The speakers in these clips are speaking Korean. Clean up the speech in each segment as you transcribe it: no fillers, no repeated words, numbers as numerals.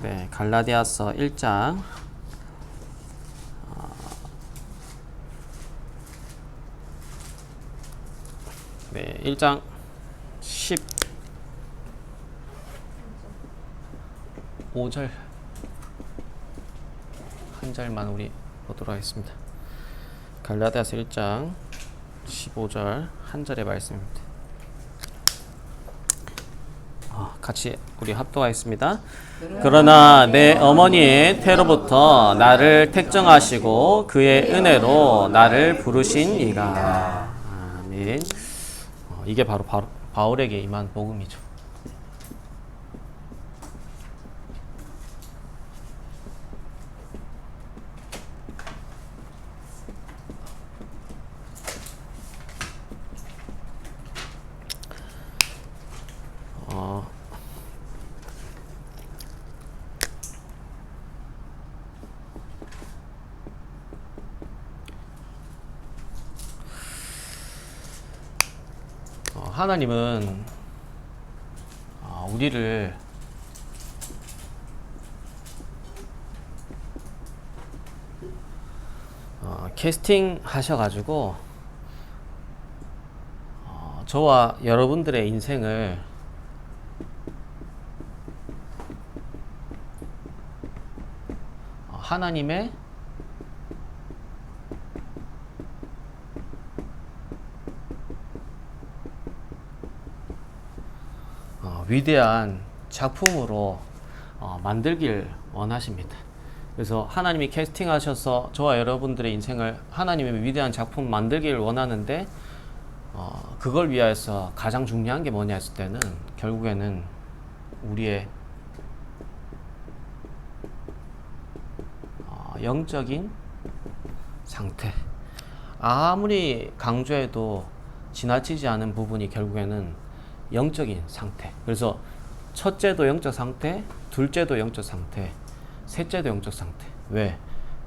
네, 갈라디아서 1장 네, 1장 15절 한 절만 우리 보도록 하겠습니다. 갈라디아서 1장 15절 한 절의 말씀입니다. 같이 우리 합독하겠습니다. 그러나 내 어머니의 태로부터 나를 택정하시고 그의 은혜로 나를 부르신 이가. 아멘. 이게 바로 바울에게 임한 복음이죠. 하나님은 우리를 캐스팅 하셔가지고 저와 여러분들의 인생을 하나님의 위대한 작품으로 만들길 원하십니다. 그래서 하나님이 캐스팅하셔서 저와 여러분들의 인생을 하나님의 위대한 작품 만들기를 원하는데 그걸 위하여서 가장 중요한 게 뭐냐 했을 때는 결국에는 우리의 영적인 상태, 아무리 강조해도 지나치지 않은 부분이 결국에는 영적인 상태. 그래서 첫째도 영적 상태, 둘째도 영적 상태, 셋째도 영적 상태. 왜?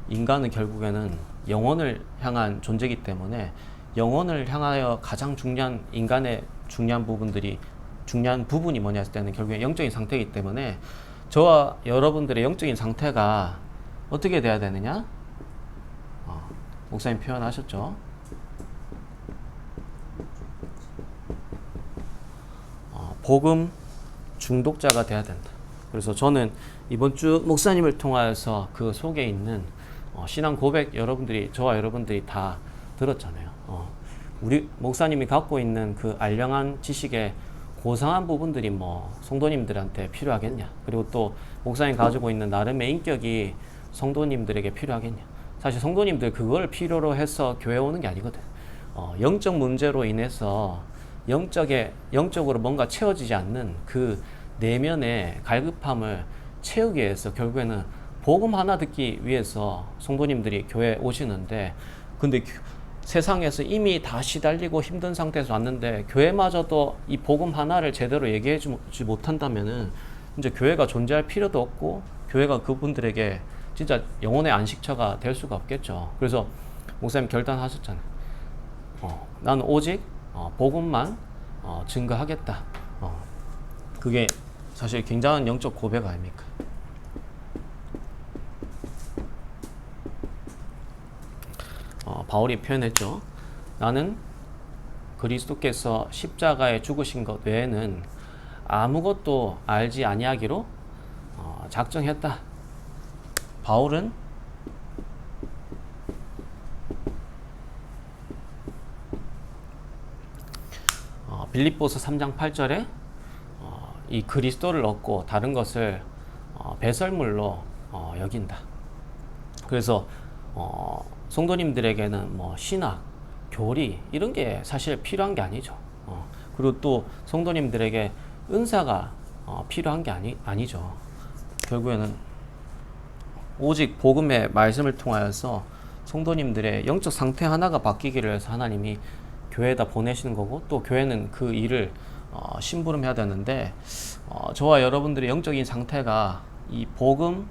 인간은 결국에는 영혼을 향한 존재이기 때문에 영혼을 향하여 가장 중요한 인간의 중요한 부분이 뭐냐 했을 때는 결국에 영적인 상태이기 때문에 저와 여러분들의 영적인 상태가 어떻게 돼야 되느냐? 목사님 표현하셨죠? 복음 중독자가 돼야 된다. 그래서 저는 이번 주 목사님을 통하여서 그 속에 있는 신앙 고백 저와 여러분들이 다 들었잖아요. 우리 목사님이 갖고 있는 그 알량한 지식의 고상한 부분들이 성도님들한테 필요하겠냐? 그리고 또 목사님 가지고 있는 나름의 인격이 성도님들에게 필요하겠냐? 사실 성도님들 그걸 필요로 해서 교회 오는 게 아니거든. 영적 문제로 인해서 영적으로 뭔가 채워지지 않는 그 내면의 갈급함을 채우기 위해서 결국에는 복음 하나 듣기 위해서 성도님들이 교회에 오시는데, 근데 세상에서 이미 다 시달리고 힘든 상태에서 왔는데 교회마저도 이 복음 하나를 제대로 얘기해 주지 못한다면은 이제 교회가 존재할 필요도 없고 교회가 그분들에게 진짜 영혼의 안식처가 될 수가 없겠죠. 그래서 목사님 결단하셨잖아요. 나는 오직 복음만 증거하겠다. 그게 사실 굉장한 영적 고백 아닙니까? 바울이 표현했죠. 나는 그리스도께서 십자가에 죽으신 것 외에는 아무것도 알지 아니하기로 작정했다. 바울은 빌립보서 3장 8절에 이 그리스도를 얻고 다른 것을 배설물로 여긴다. 그래서 성도님들에게는 신학, 교리 이런 게 사실 필요한 게 아니죠. 그리고 또 성도님들에게 은사가 필요한 게 아니죠. 결국에는 오직 복음의 말씀을 통하여서 성도님들의 영적 상태 하나가 바뀌기를 해서 하나님이 교회에다 보내시는 거고, 또 교회는 그 일을 심부름해야 되는데 저와 여러분들의 영적인 상태가 이 복음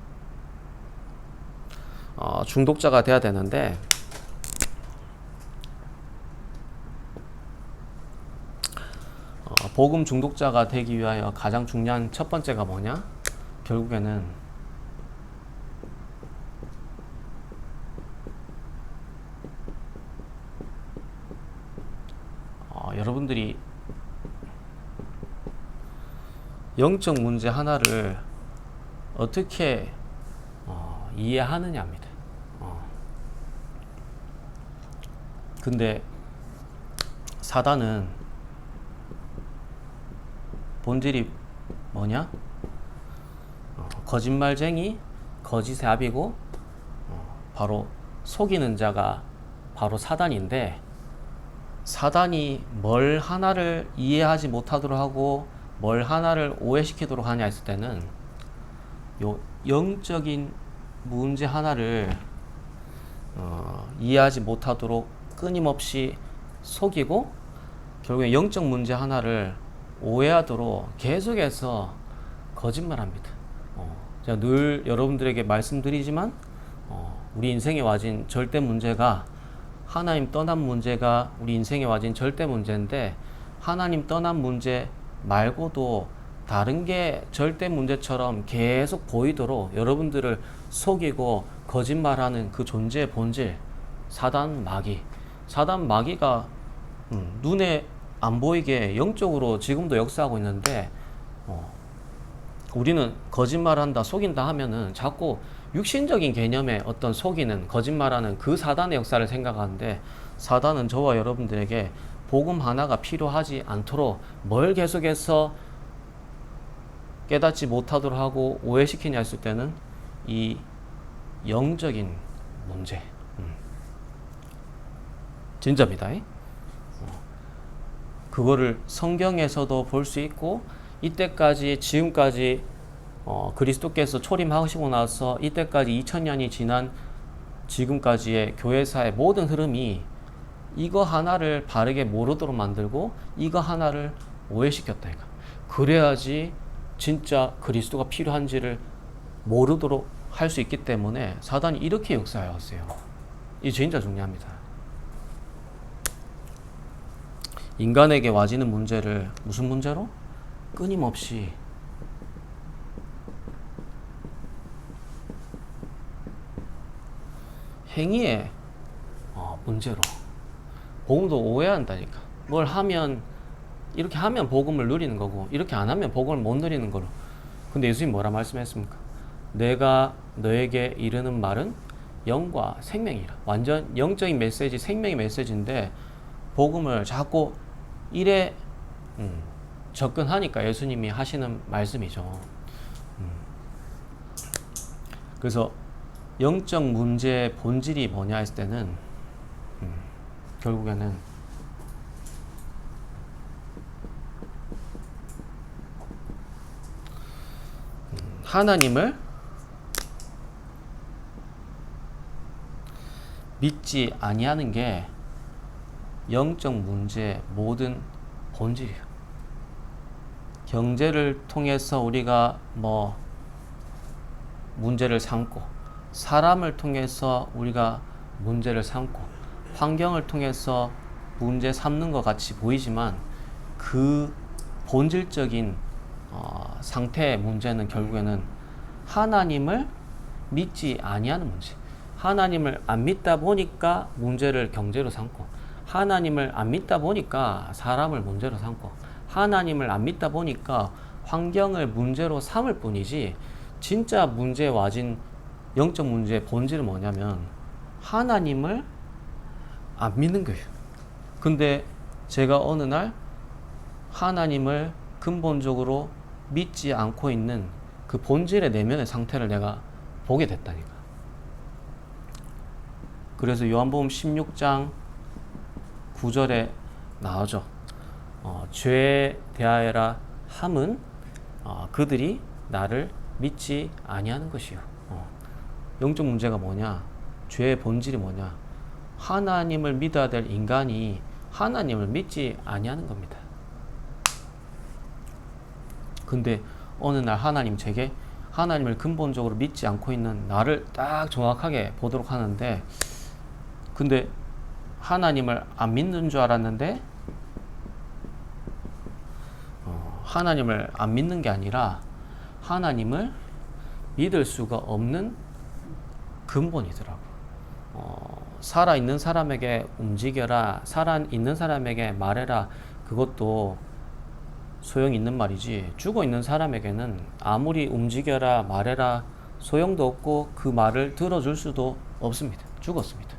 중독자가 돼야 되는데, 복음 중독자가 되기 위하여 가장 중요한 첫 번째가 뭐냐? 결국에는 영적 문제 하나를 어떻게 이해하느냐입니다. 근데 사단은 본질이 뭐냐? 거짓말쟁이, 거짓의 압이고 바로 속이는 자가 바로 사단인데, 사단이 뭘 하나를 이해하지 못하도록 하고 뭘 하나를 오해시키도록 하냐 했을 때는 요 영적인 문제 하나를 이해하지 못하도록 끊임없이 속이고 결국에 영적 문제 하나를 오해하도록 계속해서 거짓말합니다. 제가 늘 여러분들에게 말씀드리지만 우리 인생에 와진 절대 문제가, 하나님 떠난 문제가 우리 인생에 와진 절대 문제인데, 하나님 떠난 문제 말고도 다른 게 절대 문제처럼 계속 보이도록 여러분들을 속이고 거짓말하는 그 존재의 본질, 사단 마귀. 사단 마귀가 눈에 안 보이게 영적으로 지금도 역사하고 있는데, 우리는 거짓말한다, 속인다 하면은 자꾸 육신적인 개념의 어떤 속이는, 거짓말하는 그 사단의 역사를 생각하는데, 사단은 저와 여러분들에게 복음 하나가 필요하지 않도록 뭘 계속해서 깨닫지 못하도록 하고 오해시키냐 했을 때는 이 영적인 문제, 진짜입니다. 그거를 성경에서도 볼 수 있고, 이때까지 지금까지 그리스도께서 초림하시고 나서 이때까지 2000년이 지난 지금까지의 교회사의 모든 흐름이 이거 하나를 바르게 모르도록 만들고 이거 하나를 오해시켰다. 그래야지 진짜 그리스도가 필요한지를 모르도록 할 수 있기 때문에 사단이 이렇게 역사해 왔어요. 이 진짜 중요합니다. 인간에게 와지는 문제를 무슨 문제로? 끊임없이 행위의 문제로 복음도 오해한다니까. 뭘 하면, 이렇게 하면 복음을 누리는 거고 이렇게 안 하면 복음을 못 누리는 거로. 근데 예수님 뭐라 말씀했습니까? 내가 너에게 이르는 말은 영과 생명이라. 완전 영적인 메시지, 생명의 메시지인데 복음을 자꾸 이래 접근하니까 예수님이 하시는 말씀이죠. 그래서 영적 문제의 본질이 뭐냐 했을 때는 결국에는 하나님을 믿지 아니하는 게 영적 문제의 모든 본질이에요. 경제를 통해서 우리가 문제를 삼고, 사람을 통해서 우리가 문제를 삼고, 환경을 통해서 문제 삼는 것 같이 보이지만 그 본질적인 상태의 문제는 결국에는 하나님을 믿지 아니하는 문제. 하나님을 안 믿다 보니까 문제를 경제로 삼고, 하나님을 안 믿다 보니까 사람을 문제로 삼고, 하나님을 안 믿다 보니까 환경을 문제로 삼을 뿐이지, 진짜 문제에 와진 영적 문제의 본질은 뭐냐면 하나님을 안 믿는 거예요. 근데 제가 어느 날 하나님을 근본적으로 믿지 않고 있는 그 본질의 내면의 상태를 내가 보게 됐다니까. 그래서 요한복음 16장 9절에 나오죠. 죄에 대하여라 함은 그들이 나를 믿지 아니하는 것이요. 영적 문제가 뭐냐? 죄의 본질이 뭐냐? 하나님을 믿어야 될 인간이 하나님을 믿지 아니하는 겁니다. 근데 어느 날 하나님 제게 하나님을 근본적으로 믿지 않고 있는 나를 딱 정확하게 보도록 하는데, 근데 하나님을 안 믿는 줄 알았는데 하나님을 안 믿는 게 아니라 하나님을 믿을 수가 없는 근본이더라고. 살아있는 사람에게 움직여라, 살아있는 사람에게 말해라, 그것도 소용이 있는 말이지, 죽어 있는 사람에게는 아무리 움직여라 말해라 소용도 없고 그 말을 들어줄 수도 없습니다. 죽었습니다.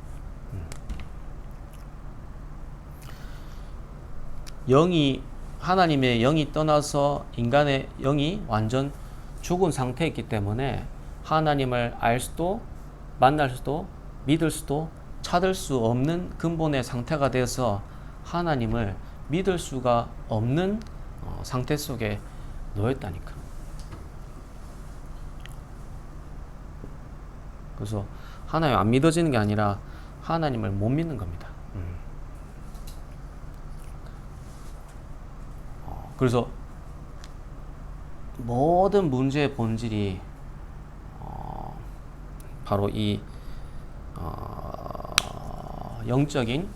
영이, 하나님의 영이 떠나서 인간의 영이 완전 죽은 상태에 있기 때문에 하나님을 알 수도 만날 수도 믿을 수도 찾을 수 없는 근본의 상태가 되어서 하나님을 믿을 수가 없는 상태 속에 놓였다니까. 그래서 하나님 안 믿어지는 게 아니라 하나님을 못 믿는 겁니다. 그래서 모든 문제의 본질이 바로 이 영적인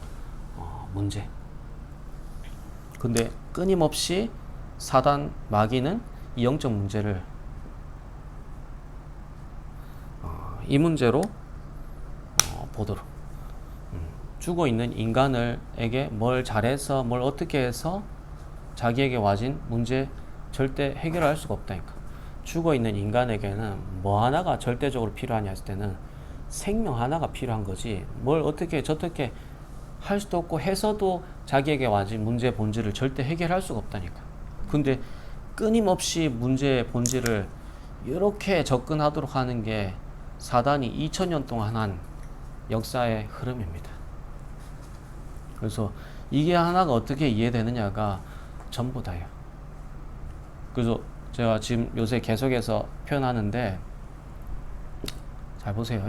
문제. 근데 끊임없이 사단 마귀는 이 영적 문제를 이 문제로 보도록 죽어 있는 인간에게 뭘 잘해서 뭘 어떻게 해서 자기에게 와진 문제 절대 해결할 수가 없다니까. 죽어 있는 인간에게는 뭐 하나가 절대적으로 필요하냐 했을 때는 생명 하나가 필요한 거지, 뭘 어떻게 저떻게 할 수도 없고 해서도 자기에게 와진 문제의 본질을 절대 해결할 수가 없다니까. 근데 끊임없이 문제의 본질을 이렇게 접근하도록 하는 게 사단이 2000년 동안 한 역사의 흐름입니다. 그래서 이게 하나가 어떻게 이해되느냐가 전부 다예요. 그래서 제가 지금 요새 계속해서 표현하는데 잘 보세요.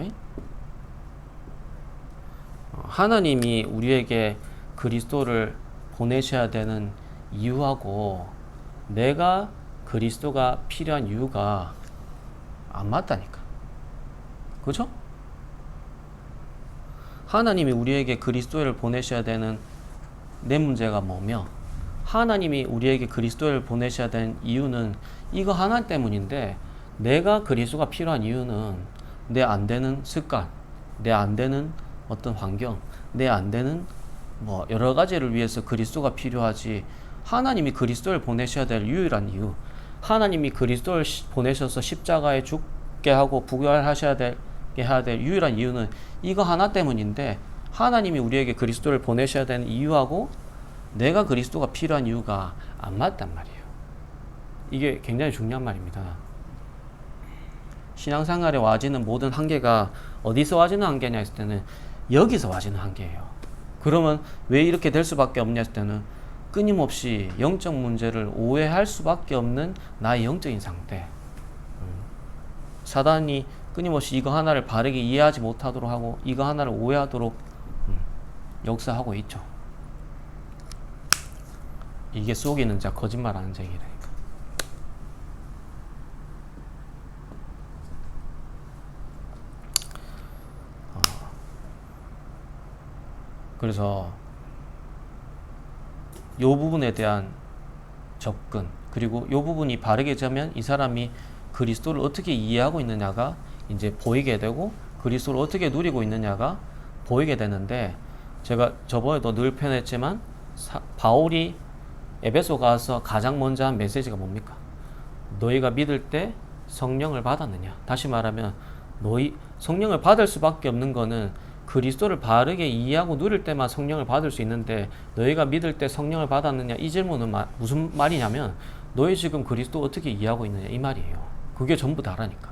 하나님이 우리에게 그리스도를 보내셔야 되는 이유하고 내가 그리스도가 필요한 이유가 안 맞다니까. 그죠? 하나님이 우리에게 그리스도를 보내셔야 되는 내 문제가 뭐며 하나님이 우리에게 그리스도를 보내셔야 되는 이유는 이거 하나 때문인데, 내가 그리스도가 필요한 이유는 내 안 되는 습관, 내 안 되는 어떤 환경, 내 안 되는 뭐 여러 가지를 위해서 그리스도가 필요하지, 하나님이 그리스도를 보내셔야 될 유일한 이유, 하나님이 그리스도를 보내셔서 십자가에 죽게 하고 부활하셔야 되게 해야 될 유일한 이유는 이거 하나 때문인데, 하나님이 우리에게 그리스도를 보내셔야 되는 이유하고 내가 그리스도가 필요한 이유가 안 맞단 말이에요. 이게 굉장히 중요한 말입니다. 신앙생활에 와지는 모든 한계가 어디서 와지는 한계냐 했을 때는 여기서 와지는 한계예요. 그러면 왜 이렇게 될 수밖에 없냐 했을 때는 끊임없이 영적 문제를 오해할 수밖에 없는 나의 영적인 상태. 사단이 끊임없이 이거 하나를 바르게 이해하지 못하도록 하고 이거 하나를 오해하도록 역사하고 있죠. 이게 속이는 자, 거짓말하는 자이라니까. 그래서 이 부분에 대한 접근, 그리고 이 부분이 바르게 되면 이 사람이 그리스도를 어떻게 이해하고 있느냐가 이제 보이게 되고 그리스도를 어떻게 누리고 있느냐가 보이게 되는데, 제가 저번에도 늘 표현했지만 바울이 에베소 가서 가장 먼저 한 메시지가 뭡니까? 너희가 믿을 때 성령을 받았느냐? 다시 말하면 너희 성령을 받을 수밖에 없는 거는 그리스도를 바르게 이해하고 누릴 때만 성령을 받을 수 있는데, 너희가 믿을 때 성령을 받았느냐? 이 질문은 무슨 말이냐면 너희 지금 그리스도 어떻게 이해하고 있느냐 이 말이에요. 그게 전부 다라니까.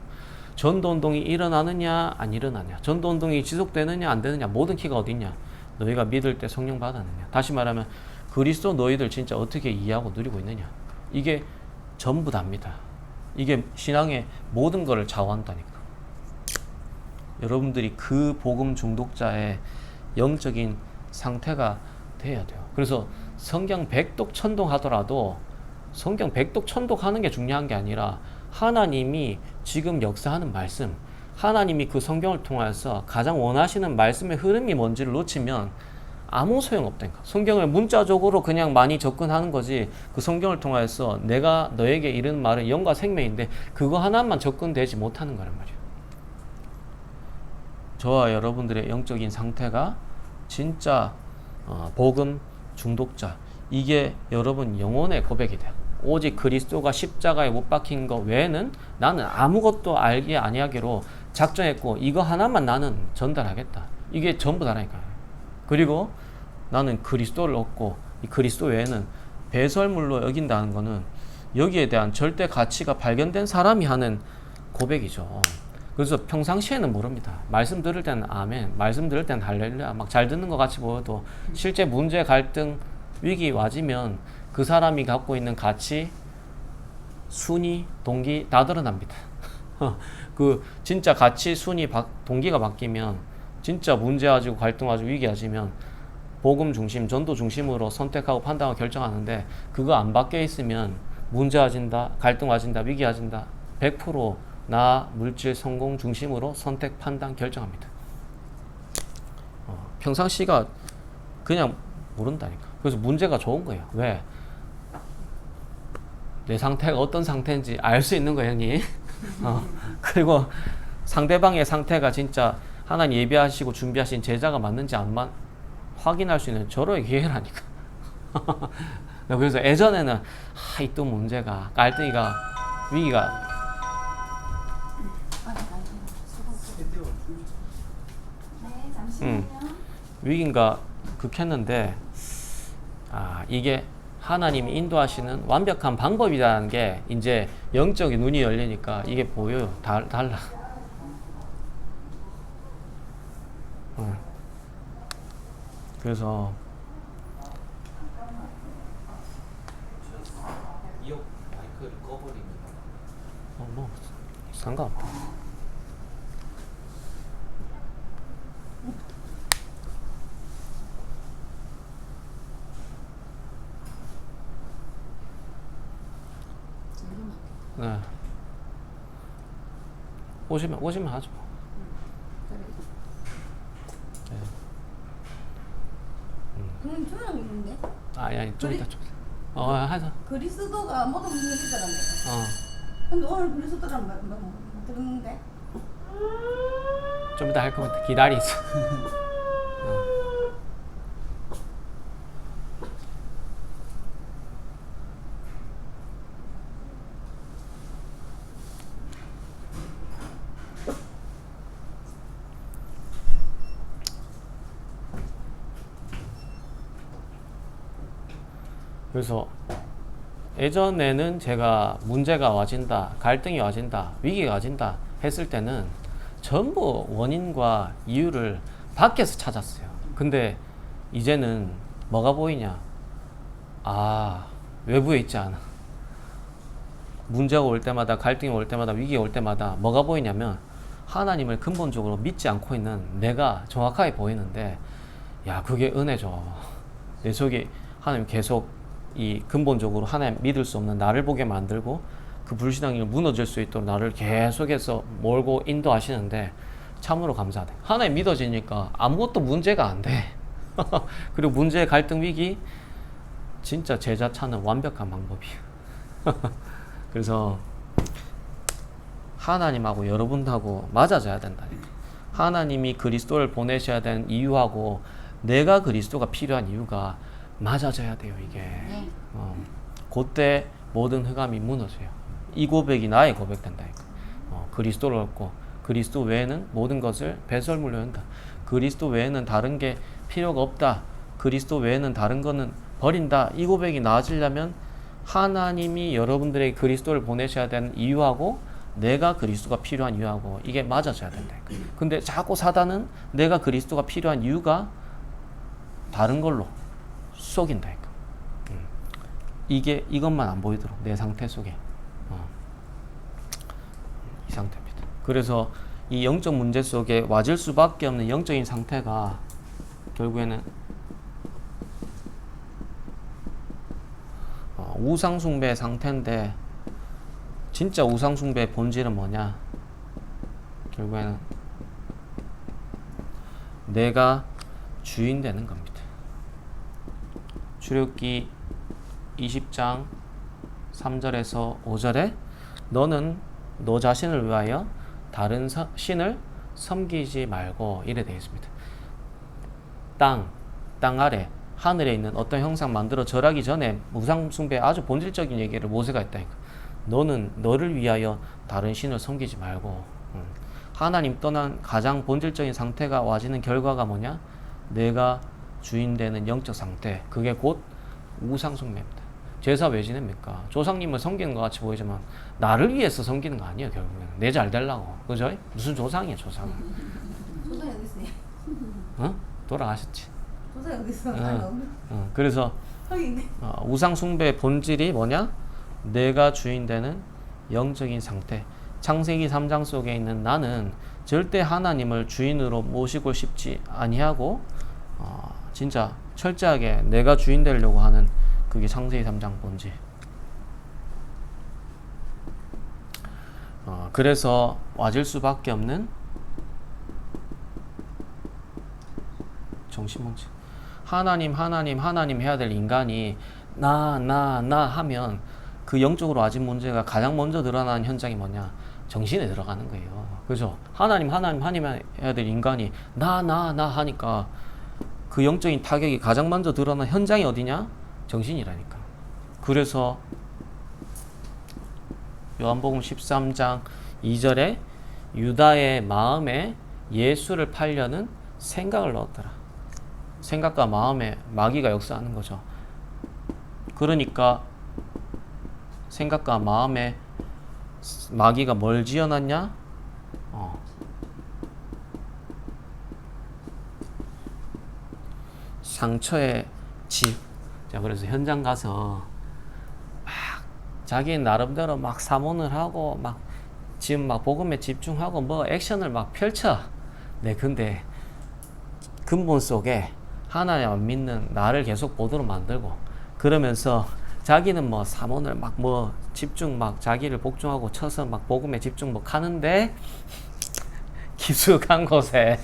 전도운동이 일어나느냐 안 일어나냐, 전도운동이 지속되느냐 안 되느냐, 모든 키가 어딨냐? 너희가 믿을 때 성령 받았느냐. 다시 말하면 그리스도 너희들 진짜 어떻게 이해하고 누리고 있느냐, 이게 전부 다입니다. 이게 신앙의 모든 것을 좌우한다니까. 여러분들이 그 복음 중독자의 영적인 상태가 돼야 돼요. 그래서 성경 백독 천독하더라도 성경 백독 천독하는 게 중요한 게 아니라 하나님이 지금 역사하는 말씀, 하나님이 그 성경을 통해서 가장 원하시는 말씀의 흐름이 뭔지를 놓치면 아무 소용없다니까. 성경을 문자적으로 그냥 많이 접근하는 거지, 그 성경을 통해서 내가 너에게 이르는 말은 영과 생명인데 그거 하나만 접근되지 못하는 거란 말이에요. 저와 여러분들의 영적인 상태가 진짜 복음 중독자, 이게 여러분 영혼의 고백이 돼요. 오직 그리스도가 십자가에 못 박힌 것 외에는 나는 아무것도 알기 아니하기로 작정했고 이거 하나만 나는 전달하겠다. 이게 전부 다라니까요. 그리고 나는 그리스도를 얻고 이 그리스도 외에는 배설물로 여긴다는 거는 여기에 대한 절대 가치가 발견된 사람이 하는 고백이죠. 그래서 평상시에는 모릅니다. 말씀 들을 때는 아멘, 말씀 들을 때는 할렐루야, 막 잘 듣는 것 같이 보여도 실제 문제, 갈등, 위기 와지면 그 사람이 갖고 있는 가치, 순위, 동기 다 드러납니다. 그 진짜 가치, 순위, 동기가 바뀌면 진짜 문제 가지고 갈등 가지고 위기 가지면 복음 중심, 전도 중심으로 선택하고 판단하고 결정하는데 그거 안 바뀌어 있으면 문제 가진다, 갈등 가진다, 위기 가진다 100% 나 물질 성공 중심으로 선택 판단 결정합니다. 평상시가 그냥 모른다니까. 그래서 문제가 좋은 거예요. 왜? 내 상태가 어떤 상태인지 알 수 있는 거예요, 형님. 그리고 상대방의 상태가 진짜 하나님 예비하시고 준비하신 제자가 맞는지 안 확인할 수 있는 절호의 기회라니까. 그래서 예전에는 이 또 문제가 갈등이가 위기가 위기인가 극했는데 이게 하나님이 인도하시는 완벽한 방법이라는 게 이제 영적인 눈이 열리니까 이게 보여요. 달라. 그래서 이 마이크를 꺼버리면 뭐 상관없다. 네. 오시면 하죠. 네. 조명 있는데? 아니 좀 이따 하자. 그리스도가 모든 문제잖아요. 근데 오늘 그리스도랑 들었는데? 좀 이따 할 거면 기다리세요. 그래서 예전에는 제가 문제가 와진다, 갈등이 와진다, 위기가 와진다 했을 때는 전부 원인과 이유를 밖에서 찾았어요. 근데 이제는 뭐가 보이냐? 외부에 있지 않아. 문제가 올 때마다, 갈등이 올 때마다, 위기가 올 때마다 뭐가 보이냐면 하나님을 근본적으로 믿지 않고 있는 내가 정확하게 보이는데 그게 은혜죠. 내 속에 하나님 계속 이 근본적으로 하나님 믿을 수 없는 나를 보게 만들고 그 불신앙이 무너질 수 있도록 나를 계속해서 몰고 인도하시는데 참으로 감사하네. 하나님 믿어지니까 아무것도 문제가 안 돼. 그리고 문제, 갈등, 위기 진짜 제자 찾는 완벽한 방법이에요. 그래서 하나님하고 여러분하고 맞아져야 된다니까. 하나님이 그리스도를 보내셔야 되는 이유하고 내가 그리스도가 필요한 이유가 맞아져야 돼요, 이게. 네. 그때 모든 흑암이 무너져요. 이 고백이 나의 고백된다니까. 그리스도를 얻고 그리스도 외에는 모든 것을 배설물로 한다. 그리스도 외에는 다른 게 필요가 없다. 그리스도 외에는 다른 거는 버린다. 이 고백이 나아지려면 하나님이 여러분들에게 그리스도를 보내셔야 되는 이유하고 내가 그리스도가 필요한 이유하고 이게 맞아져야 된다니까. 근데 자꾸 사단은 내가 그리스도가 필요한 이유가 다른 걸로 속인다니까. 이것만 안 보이도록 내 상태 속에 이 상태입니다. 그래서 이 영적 문제 속에 와질 수밖에 없는 영적인 상태가 결국에는 우상숭배 상태인데 진짜 우상숭배의 본질은 뭐냐? 결국에는 내가 주인 되는 겁니다. 출애굽기 20장 3절에서 5절에 너는 너 자신을 위하여 다른 신을 섬기지 말고 이래 되어 있습니다. 땅 아래 하늘에 있는 어떤 형상 만들어 절하기 전에 우상 숭배 아주 본질적인 얘기를 모세가 했다니까. 너는 너를 위하여 다른 신을 섬기지 말고. 하나님 떠난 가장 본질적인 상태가 와지는 결과가 뭐냐? 내가 주인 되는 영적 상태. 그게 곧 우상 숭배입니다. 제사 왜 지냅니까? 조상님을 섬기는 것 같이 보이지만 나를 위해서 섬기는 거 아니에요. 결국에는 내 잘 되려고. 그죠? 무슨 조상이에요, 조상은. 조상이 어디 있어요? 어? 돌아가셨지. 조상이 어디 있어? 그래서 거기 있네. 우상 숭배의 본질이 뭐냐? 내가 주인 되는 영적인 상태. 창세기 3장 속에 있는 나는 절대 하나님을 주인으로 모시고 싶지 아니하고 진짜 철저하게 내가 주인 되려고 하는 그게 창세기 3장 본질. 그래서 와질 수밖에 없는 정신문제. 하나님 해야 될 인간이 나 하면 그 영적으로 와진 문제가 가장 먼저 드러나는 현장이 뭐냐? 정신에 들어가는 거예요. 그죠? 하나님 해야 될 인간이 나 하니까 그 영적인 타격이 가장 먼저 드러나는 현장이 어디냐? 정신이라니까. 그래서 요한복음 13장 2절에 유다의 마음에 예수를 팔려는 생각을 넣었더라. 생각과 마음에 마귀가 역사하는 거죠. 그러니까 생각과 마음에 마귀가 뭘 지어놨냐? 상처의 집. 자, 그래서 현장 가서 막 자기 나름대로 막 사모를 하고 막 지금 막 복음에 집중하고 뭐 액션을 막 펼쳐. 네, 근데 근본 속에 하나님 안 믿는 나를 계속 보도록 만들고 그러면서 자기는 뭐 사모를 막 뭐 집중 막 자기를 복종하고 쳐서 막 복음에 집중 막 하는데 깊숙한 곳에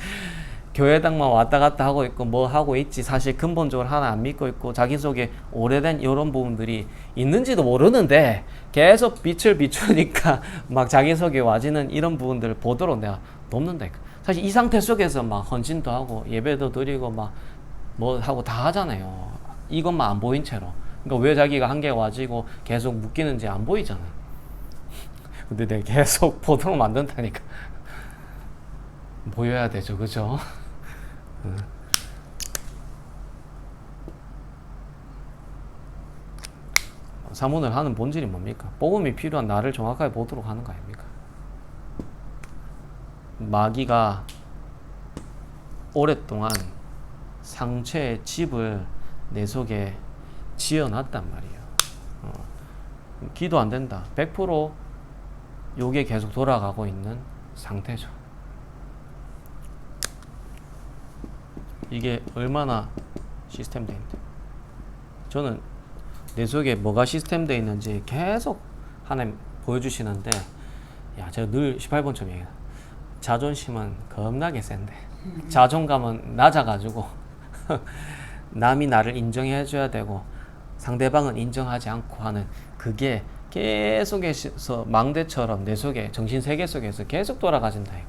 교회당만 왔다 갔다 하고 있고 뭐 하고 있지 사실 근본적으로 하나 안 믿고 있고 자기 속에 오래된 이런 부분들이 있는지도 모르는데 계속 빛을 비추니까 막 자기 속에 와지는 이런 부분들을 보도록 내가 돕는다. 사실 이 상태 속에서 막 헌신도 하고 예배도 드리고 막 뭐 하고 다 하잖아요. 이것만 안 보인 채로. 그러니까 왜 자기가 한계가 와지고 계속 묶이는지 안 보이잖아. 근데 내가 계속 보도록 만든다니까. 보여야 되죠, 그죠? 사문을 하는 본질이 뭡니까? 복음이 필요한 나를 정확하게 보도록 하는 거 아닙니까? 마귀가 오랫동안 상처의 집을 내 속에 지어놨단 말이에요. 기도 안 된다. 100% 요게 계속 돌아가고 있는 상태죠. 이게 얼마나 시스템되어 있는데 저는 내 속에 뭐가 시스템되어 있는지 계속 하나님 보여주시는데 야, 제가 늘 18번처럼 얘기해요. 자존심은 겁나게 센데 자존감은 낮아가지고 남이 나를 인정해줘야 되고 상대방은 인정하지 않고 하는 그게 계속해서 망대처럼 내 속에 정신세계 속에서 계속 돌아가진다 이거.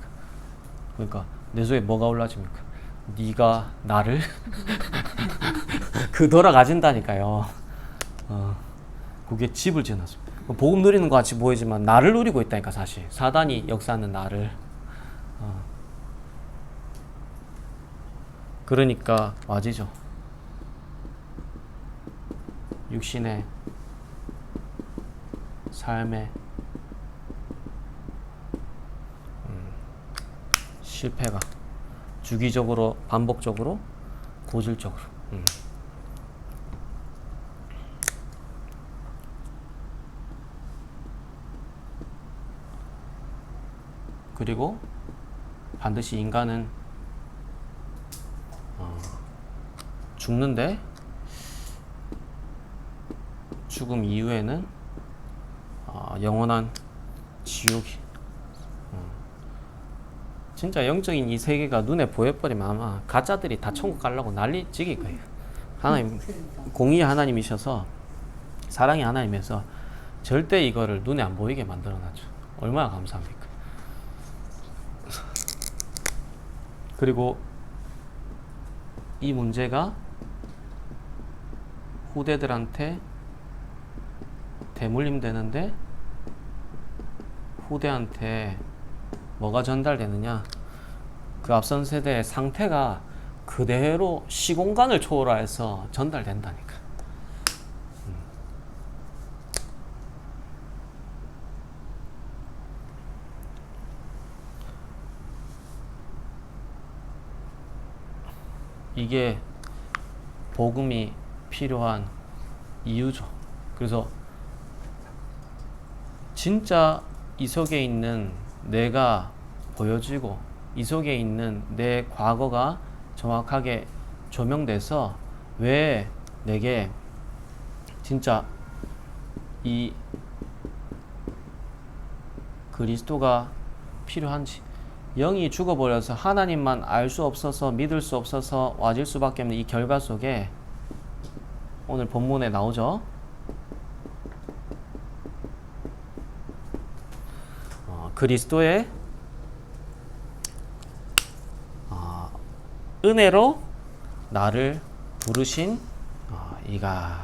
그러니까 내 속에 뭐가 올라집니까? 네가 나를 그 돌아가진다니까요. 그게 집을 지어놨습니다. 복음 누리는 것 같이 보이지만 나를 누리고 있다니까 사실 사단이 역사하는 나를. 그러니까 와지죠. 육신의 삶의 실패가 주기적으로 반복적으로 고질적으로 그리고 반드시 인간은 죽는데 죽음 이후에는 영원한 지옥이 진짜 영적인 이 세계가 눈에 보여버리면 아마 가짜들이 다 천국 가려고 난리 찍을 거예요. 하나님 공의의 하나님이셔서 사랑의 하나님에서 절대 이거를 눈에 안 보이게 만들어놨죠. 얼마나 감사합니까? 그리고 이 문제가 후대들한테 대물림 되는데 후대한테 뭐가 전달되느냐? 그 앞선 세대의 상태가 그대로 시공간을 초월해서 전달된다니까. 이게 복음이 필요한 이유죠. 그래서 진짜 이 속에 있는 내가 보여지고 이 속에 있는 내 과거가 정확하게 조명돼서 왜 내게 진짜 이 그리스도가 필요한지, 영이 죽어버려서 하나님만 알 수 없어서 믿을 수 없어서 와질 수밖에 없는 이 결과 속에 오늘 본문에 나오죠. 그리스도의 은혜로 나를 부르신 이가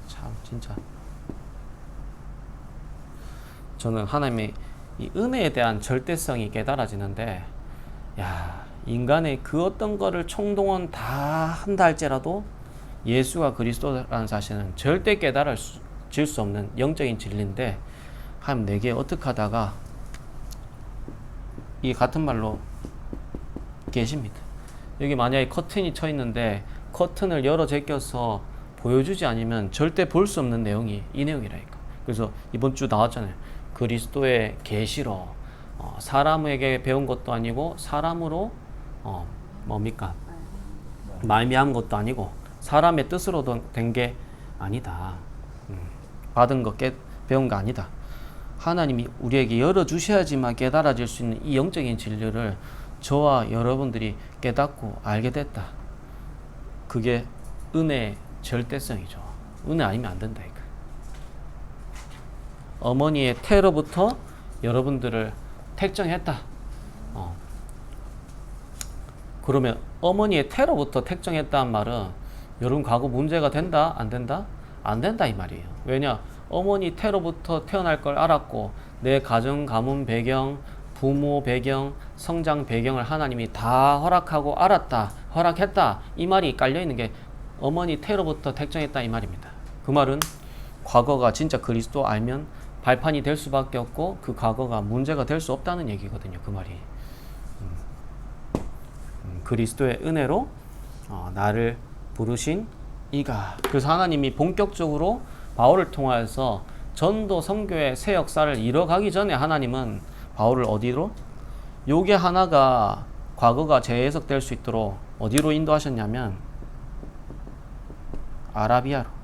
참 진짜 저는 하나님의 이 은혜에 대한 절대성이 깨달아지는데, 야, 인간의 그 어떤 거를 총동원 다 한다 할지라도 예수가 그리스도라는 사실은 절대 깨달아질 수 없는 영적인 진리인데, 하나님 내게 어떻게 하다가 이 같은 말로 계십니다. 여기 만약에 커튼이 쳐 있는데 커튼을 열어 제껴서 보여주지 않으면 절대 볼 수 없는 내용이 이 내용이라니까. 그래서 이번 주 나왔잖아요. 그리스도의 계시로 사람에게 배운 것도 아니고 사람으로 뭡니까? 말미암은 것도 아니고 사람의 뜻으로 된 게 아니다. 받은 거 배운 거 아니다. 하나님이 우리에게 열어주셔야지만 깨달아질 수 있는 이 영적인 진리를 저와 여러분들이 깨닫고 알게 됐다. 그게 은혜의 절대성이죠. 은혜 아니면 안 된다. 이거. 어머니의 태로부터 여러분들을 택정했다. 그러면 어머니의 태로부터 택정했다는 말은 여러분 과거 문제가 된다? 안 된다? 안 된다 이 말이에요. 왜냐? 어머니 태로부터 태어날 걸 알았고 내 가정, 가문 배경, 부모 배경, 성장 배경을 하나님이 다 허락하고 알았다, 허락했다 이 말이 깔려있는 게 어머니 태로부터 택정했다 이 말입니다. 그 말은 과거가 진짜 그리스도 알면 발판이 될 수밖에 없고 그 과거가 문제가 될 수 없다는 얘기거든요. 그 말이. 그리스도의 은혜로 나를 부르신 이가. 그래서 하나님이 본격적으로 바울을 통하여서 전도 선교의 새 역사를 이뤄가기 전에 하나님은 바울을 어디로? 요게 하나가 과거가 재해석될 수 있도록 어디로 인도하셨냐면 아라비아로.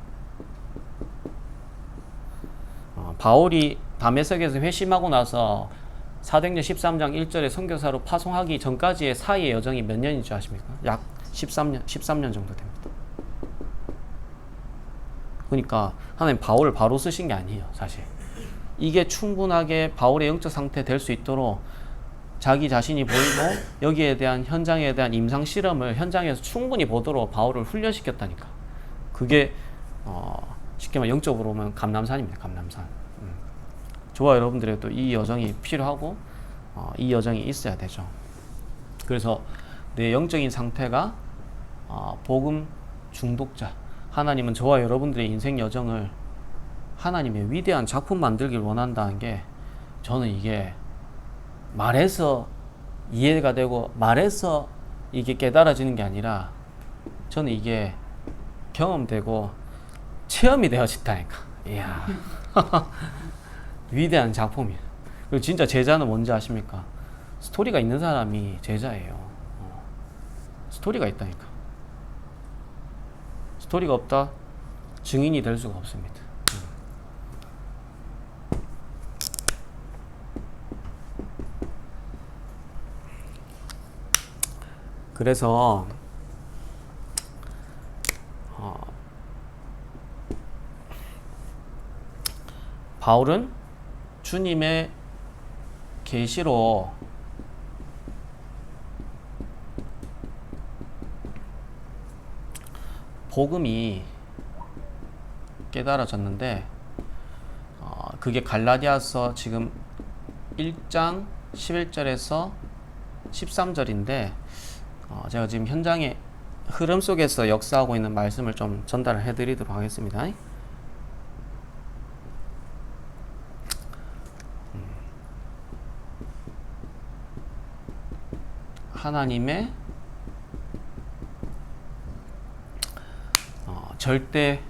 바울이 다메섹에서 회심하고 나서 사도행전 13장 1절에 선교사로 파송하기 전까지의 사이의 여정이 몇 년인 줄 아십니까? 약 13년 정도 됩니다. 그러니까 하나님 바울을 바로 쓰신 게 아니에요, 사실. 이게 충분하게 바울의 영적 상태 될 수 있도록 자기 자신이 보이고 여기에 대한 현장에 대한 임상 실험을 현장에서 충분히 보도록 바울을 훈련시켰다니까. 그게 쉽게 말해 영적으로 보면 감람산입니다. 감람산. 저와 여러분들에도 이 여정이 필요하고 이 여정이 있어야 되죠. 그래서 내 영적인 상태가 복음 중독자. 하나님은 저와 여러분들의 인생 여정을 하나님의 위대한 작품 만들길 원한다는 게 저는 이게 말해서 이해가 되고 말해서 이게 깨달아지는 게 아니라 저는 이게 경험되고 체험이 되어진다니까. 이야. 위대한 작품이에요. 그리고 진짜 제자는 뭔지 아십니까? 스토리가 있는 사람이 제자예요. 스토리가 있다니까. 스토리가 없다? 증인이 될 수가 없습니다. 그래서 바울은 주님의 계시로 복음이 깨달아졌는데 그게 갈라디아서 지금 1장 11절에서 13절인데 제가 지금 현장의 흐름 속에서 역사하고 있는 말씀을 좀 전달을 해드리도록 하겠습니다. 하나님의 절대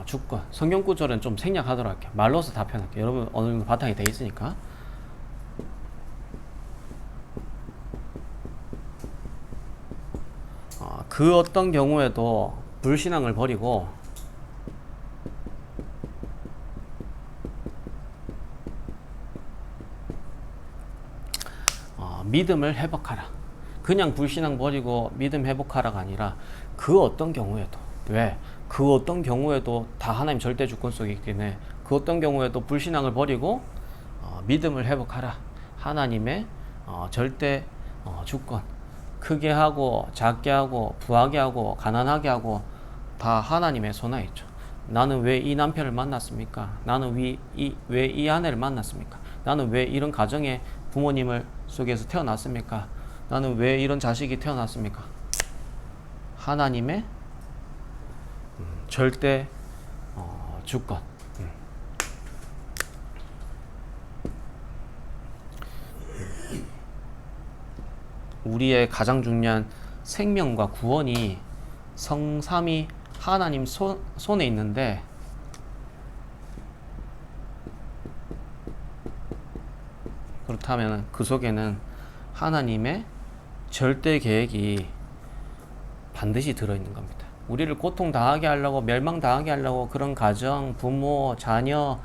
주권, 성경 구절은 좀 생략하도록 할게요. 말로서 답변할게요. 여러분 어느 정도 바탕이 돼 있으니까. 그 어떤 경우에도 불신앙을 버리고 믿음을 회복하라. 그냥 불신앙 버리고 믿음 회복하라가 아니라 그 어떤 경우에도, 왜? 그 어떤 경우에도 다 하나님 절대 주권 속에 있기 때문에 그 어떤 경우에도 불신앙을 버리고 믿음을 회복하라. 하나님의 절대 주권, 크게 하고 작게 하고 부하게 하고 가난하게 하고 다 하나님의 손에 있죠. 나는 왜 이 남편을 만났습니까? 나는 왜 이 아내를 만났습니까? 나는 왜 이런 가정의 부모님을 속에서 태어났습니까? 나는 왜 이런 자식이 태어났습니까? 하나님의 절대 주권. 우리의 가장 중요한 생명과 구원이 성삼위 하나님 손에 있는데 그렇다면 그 속에는 하나님의 절대 계획이 반드시 들어있는 겁니다. 우리를 고통 당하게 하려고, 멸망 당하게 하려고 그런 가정, 부모, 자녀,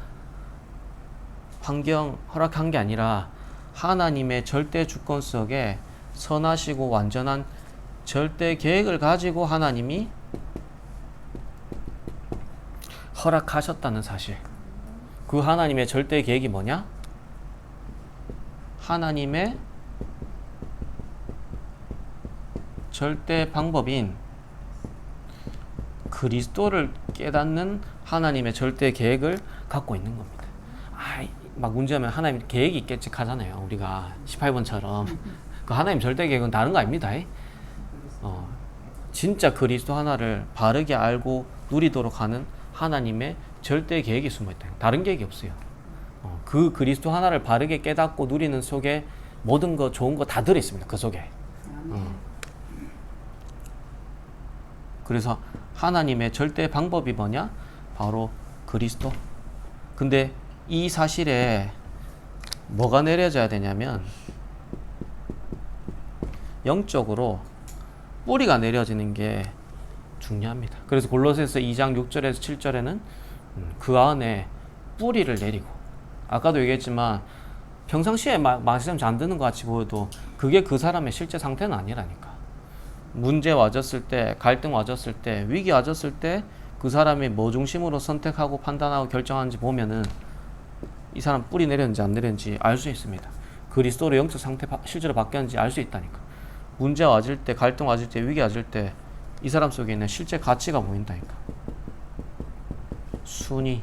환경 허락한 게 아니라 하나님의 절대 주권 속에 선하시고 완전한 절대 계획을 가지고 하나님이 허락하셨다는 사실. 그 하나님의 절대 계획이 뭐냐? 하나님의 절대 방법인 그리스도를 깨닫는 하나님의 절대 계획을 갖고 있는 겁니다. 막 문제하면 하나님 계획이 있겠지 하잖아요. 우리가 18번처럼. 그 하나님 절대 계획은 다른 거 아닙니다. 진짜 그리스도 하나를 바르게 알고 누리도록 하는 하나님의 절대 계획이 숨어있다. 다른 계획이 없어요. 그 그리스도 하나를 바르게 깨닫고 누리는 속에 모든 거 좋은 거 다 들어있습니다. 그 속에. 그래서 하나님의 절대 방법이 뭐냐? 바로 그리스도. 근데 이 사실에 뭐가 내려져야 되냐면 영적으로 뿌리가 내려지는 게 중요합니다. 그래서 골로새서 2장 6절에서 7절에는 그 안에 뿌리를 내리고, 아까도 얘기했지만 평상시에 말씀 잘 안 듣는 것 같이 보여도 그게 그 사람의 실제 상태는 아니라니까. 문제 와졌을 때, 갈등 와졌을 때, 위기 와졌을 때 그 사람이 뭐 중심으로 선택하고 판단하고 결정하는지 보면은 이 사람 뿌리 내렸는지 안 내렸는지 알 수 있습니다. 그리스도로 영적 상태 실제로 바뀌었는지 알 수 있다니까. 문제 와질 때, 갈등 와질 때, 위기 와질 때 이 사람 속에 있는 실제 가치가 보인다니까. 순위,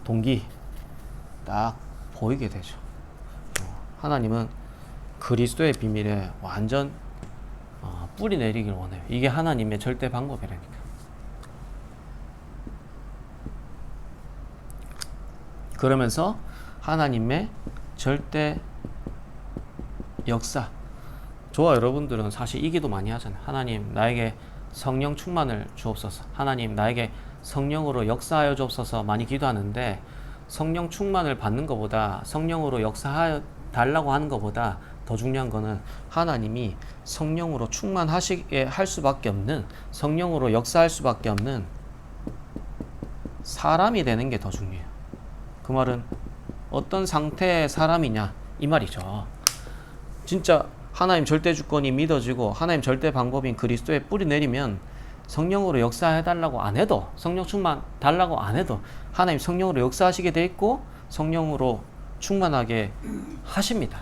동기 딱 보이게 되죠. 하나님은 그리스도의 비밀에 완전 뿌리 내리길 원해요. 이게 하나님의 절대 방법이라니까. 그러면서 하나님의 절대 역사. 저와 여러분들은 사실 이 기도 많이 하잖아요. 하나님 나에게 성령 충만을 주옵소서. 하나님 나에게 성령으로 역사하여 주옵소서 많이 기도하는데, 성령 충만을 받는 것보다, 성령으로 역사하여 달라고 하는 것보다 더 중요한 거는 하나님이 성령으로 충만하시게 할 수밖에 없는, 성령으로 역사할 수밖에 없는 사람이 되는 게 더 중요해요. 그 말은 어떤 상태의 사람이냐 이 말이죠. 진짜 하나님 절대 주권이 믿어지고 하나님 절대 방법인 그리스도에 뿌리 내리면 성령으로 역사해달라고 안 해도, 성령 충만 달라고 안 해도 하나님 성령으로 역사하시게 돼 있고 성령으로 충만하게 하십니다.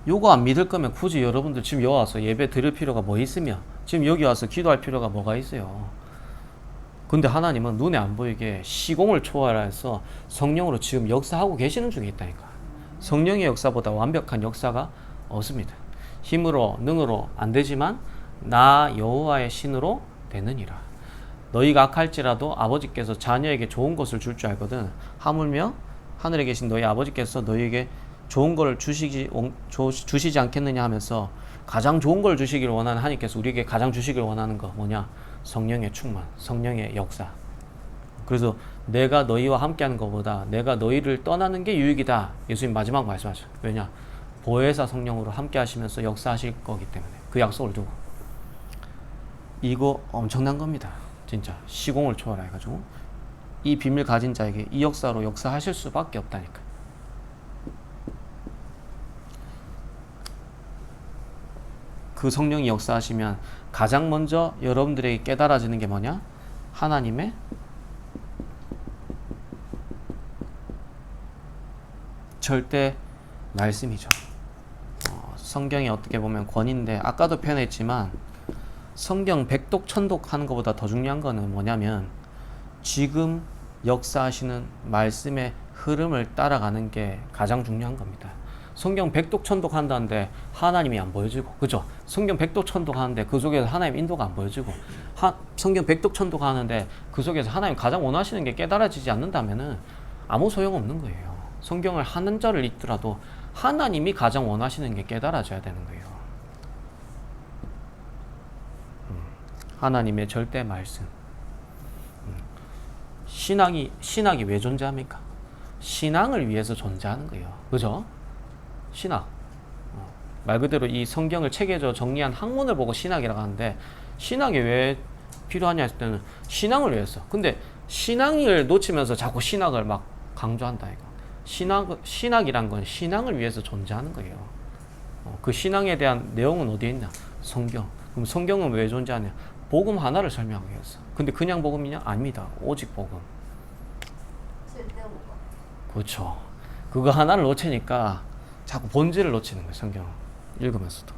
요거 안 믿을 거면 굳이 여러분들 지금 여기 와서 예배 드릴 필요가 뭐 있으며 지금 여기 와서 기도할 필요가 뭐가 있어요. 근데 하나님은 눈에 안 보이게 시공을 초월해서 성령으로 지금 역사하고 계시는 중에 있다니까. 성령의 역사보다 완벽한 역사가 없습니다. 힘으로 능으로 안 되지만 나 여호와의 신으로 되느니라. 너희가 악할지라도 아버지께서 자녀에게 좋은 것을 줄 줄 알거든. 하물며 하늘에 계신 너희 아버지께서 너희에게 좋은 걸 주시지 않겠느냐 하면서 가장 좋은 걸 주시기를 원하는 하나님께서 우리에게 가장 주시기를 원하는 거 뭐냐? 성령의 충만, 성령의 역사. 그래서 내가 너희와 함께하는 것보다 내가 너희를 떠나는 게 유익이다. 예수님 마지막 말씀하셨어요. 왜냐? 보혜사 성령으로 함께 하시면서 역사하실 거기 때문에 그 약속을 두고 이거 엄청난 겁니다. 진짜 시공을 초월해가지고 이 비밀 가진 자에게 이 역사로 역사하실 수밖에 없다니까. 그 성령이 역사하시면 가장 먼저 여러분들에게 깨달아지는 게 뭐냐? 하나님의 절대 말씀이죠. 성경이 어떻게 보면 권위인데 아까도 표현했지만 성경 백독 천독 하는 것보다 더 중요한 거는 뭐냐면 지금 역사하시는 말씀의 흐름을 따라가는 게 가장 중요한 겁니다. 성경 백독 천독 한다는데 하나님이 안 보여지고, 그죠? 성경 백독 천독 하는데 그 속에서 하나님 인도가 안 보여지고, 성경 백독 천독 하는데 그 속에서 하나님 가장 원하시는 게 깨달아지지 않는다면은 아무 소용없는 거예요. 성경을 한 절을 읽더라도 하나님이 가장 원하시는 게 깨달아져야 되는 거예요. 하나님의 절대 말씀. 신학이 왜 존재합니까? 신앙을 위해서 존재하는 거예요. 그죠? 신학. 말 그대로 이 성경을 체계적으로 정리한 학문을 보고 신학이라고 하는데 신학이 왜 필요하냐 했을 때는 신앙을 위해서. 근데 신앙을 놓치면서 자꾸 신학을 막 강조한다 이거. 신학이란 건 신앙을 위해서 존재하는 거예요. 그 신앙에 대한 내용은 어디에 있냐? 성경. 그럼 성경은 왜 존재하냐? 복음 하나를 설명하기 위해서. 근데 그냥 복음이냐? 아닙니다. 오직 복음. 그렇죠. 그거 하나를 놓치니까 자꾸 본질을 놓치는 거예요. 성경 읽으면서도.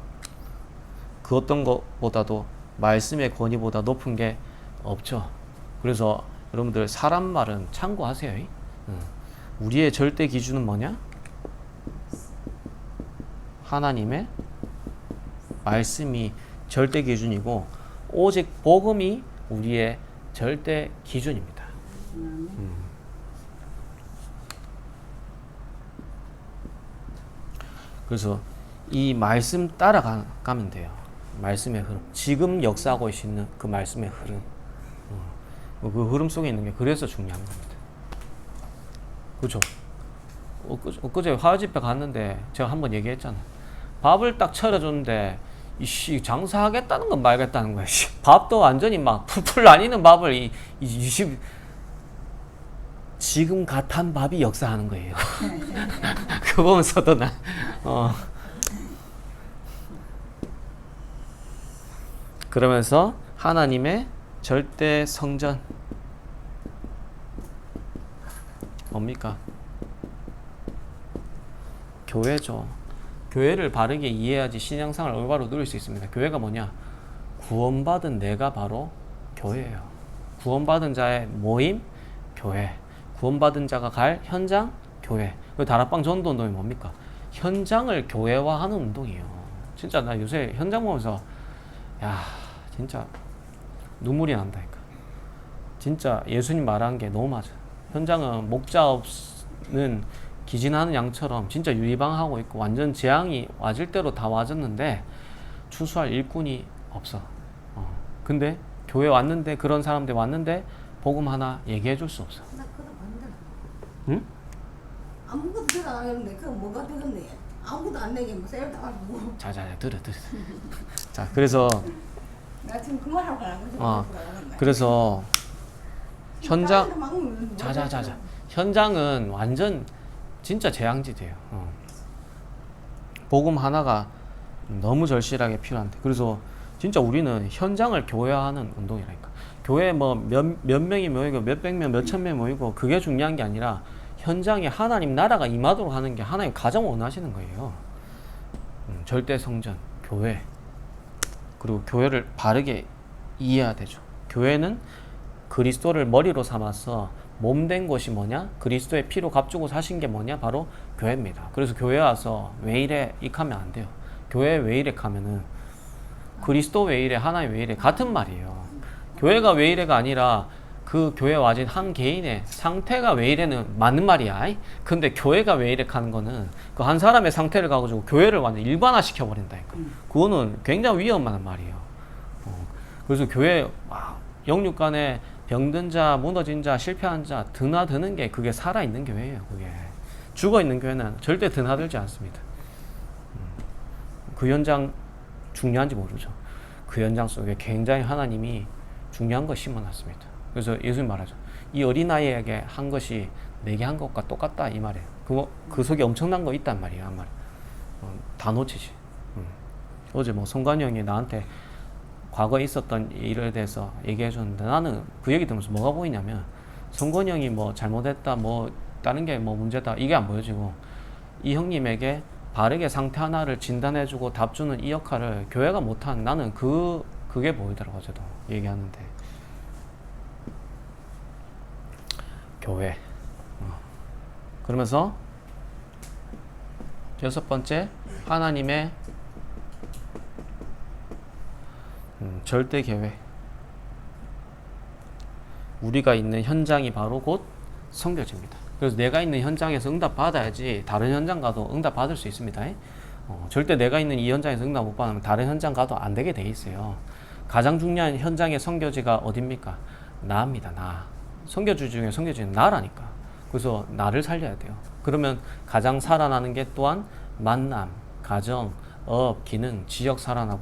그 어떤 것보다도 말씀의 권위보다 높은 게 없죠. 그래서 여러분들 사람 말은 참고하세요. 우리의 절대 기준은 뭐냐? 하나님의 말씀이 절대 기준이고 오직 복음이 우리의 절대 기준입니다. 그래서 이 말씀 따라가면 돼요. 말씀의 흐름. 지금 역사하고 있는 그 말씀의 흐름. 그 흐름 속에 있는 게 그래서 중요한 겁니다. 그렇죠? 엊그제 화요집회 갔는데 제가 한번 얘기했잖아요. 밥을 딱 차려줬는데 이씨 장사하겠다는 건 말겠다는 거야. 밥도 완전히 막 풀풀 나뉘는 밥을 지금 갓한 밥이 역사하는 거예요. 그거 보면서도 그러면서 하나님의 절대 성전 뭡니까? 교회죠. 교회를 바르게 이해해야지 신앙생활을 올바로 누릴 수 있습니다. 교회가 뭐냐? 구원받은 내가 바로 교회예요. 구원받은 자의 모임, 교회. 구원받은 자가 갈 현장, 교회. 그 다락방 전도 운동이 뭡니까? 현장을 교회화하는 운동이에요. 진짜 나 요새 현장 보면서 야 진짜 눈물이 난다니까. 진짜 예수님 말한 게 너무 맞아. 현장은 목자 없는 기진하는 양처럼 진짜 유리방하고 있고 완전 재앙이 와질 대로 다 와졌는데 추수할 일꾼이 없어. 근데 교회 왔는데 그런 사람들 왔는데 복음 하나 얘기해 줄 수 없어. 나 그거 봤는데. 응? 아무것도 대답 안 하는데 그거 뭐가 되겠네. 아무것도 안 내게 뭐 셀 따가지고. 자자자 들어. 자 그래서 나 지금 그 말하고 가는 그래서 현장 자자자자 현장은 완전 진짜 재앙지대예요. 복음 하나가 너무 절실하게 필요한데 그래서 진짜 우리는 현장을 교회화하는 운동이라니까. 교회 뭐 몇 명이 모이고 몇백 명, 몇천 명 모이고 그게 중요한 게 아니라 현장에 하나님 나라가 임하도록 하는 게 하나님 가장 원하시는 거예요. 절대 성전, 교회. 그리고 교회를 바르게 이해해야 되죠. 교회는 그리스도를 머리로 삼아서 몸된 것이 뭐냐? 그리스도의 피로 값주고 사신 게 뭐냐? 바로 교회입니다. 그래서 교회 와서 왜 이래? 익하면 안 돼요. 교회 왜 이래? 하면은 그리스도 왜 이래? 하나님 왜 이래? 같은 말이에요. 교회가 왜 이래가 아니라 그 교회에 와진 한 개인의 상태가 왜 이래는 맞는 말이야. 근데 교회가 왜 이래 하는 거는 그 한 사람의 상태를 가지고 교회를 완전 일반화시켜 버린다니까. 그거는 굉장히 위험한 말이에요. 그래서 교회 영육 간에 병든 자, 무너진 자, 실패한 자 드나드는 게 그게 살아있는 교회예요. 그게 죽어있는 교회는 절대 드나들지 않습니다. 그 현장 중요한지 모르죠. 그 현장 속에 굉장히 하나님이 중요한 거 심어놨습니다. 그래서 예수님 말하죠. 이 어린아이에게 한 것이 내게 한 것과 똑같다 이 말이에요. 그 속에 엄청난 거 있단 말이에요. 한 말. 다 놓치지. 어제 뭐 송관이 형이 나한테 과거에 있었던 일에 대해서 얘기해 줬는데 나는 그 얘기 들으면서 뭐가 보이냐면 송관이 형이 뭐 잘못했다 뭐 다른 게 뭐 문제다 이게 안 보여지고 이 형님에게 바르게 상태 하나를 진단해주고 답 주는 이 역할을 교회가 못한 나는 그게 보이더라고 어제도 얘기하는데 교회 그러면서 여섯 번째 하나님의 절대 계획 우리가 있는 현장이 바로 곧 성교지입니다. 그래서 내가 있는 현장에서 응답 받아야지 다른 현장 가도 응답 받을 수 있습니다. 절대 내가 있는 이 현장에서 응답 못 받으면 다른 현장 가도 안 되게 돼 있어요. 가장 중요한 현장의 선교지가 어딥니까? 나입니다. 나. 선교지 중에 선교지는 나라니까. 그래서 나를 살려야 돼요. 그러면 가장 살아나는 게 또한 만남, 가정, 업, 기능, 지역 살아나고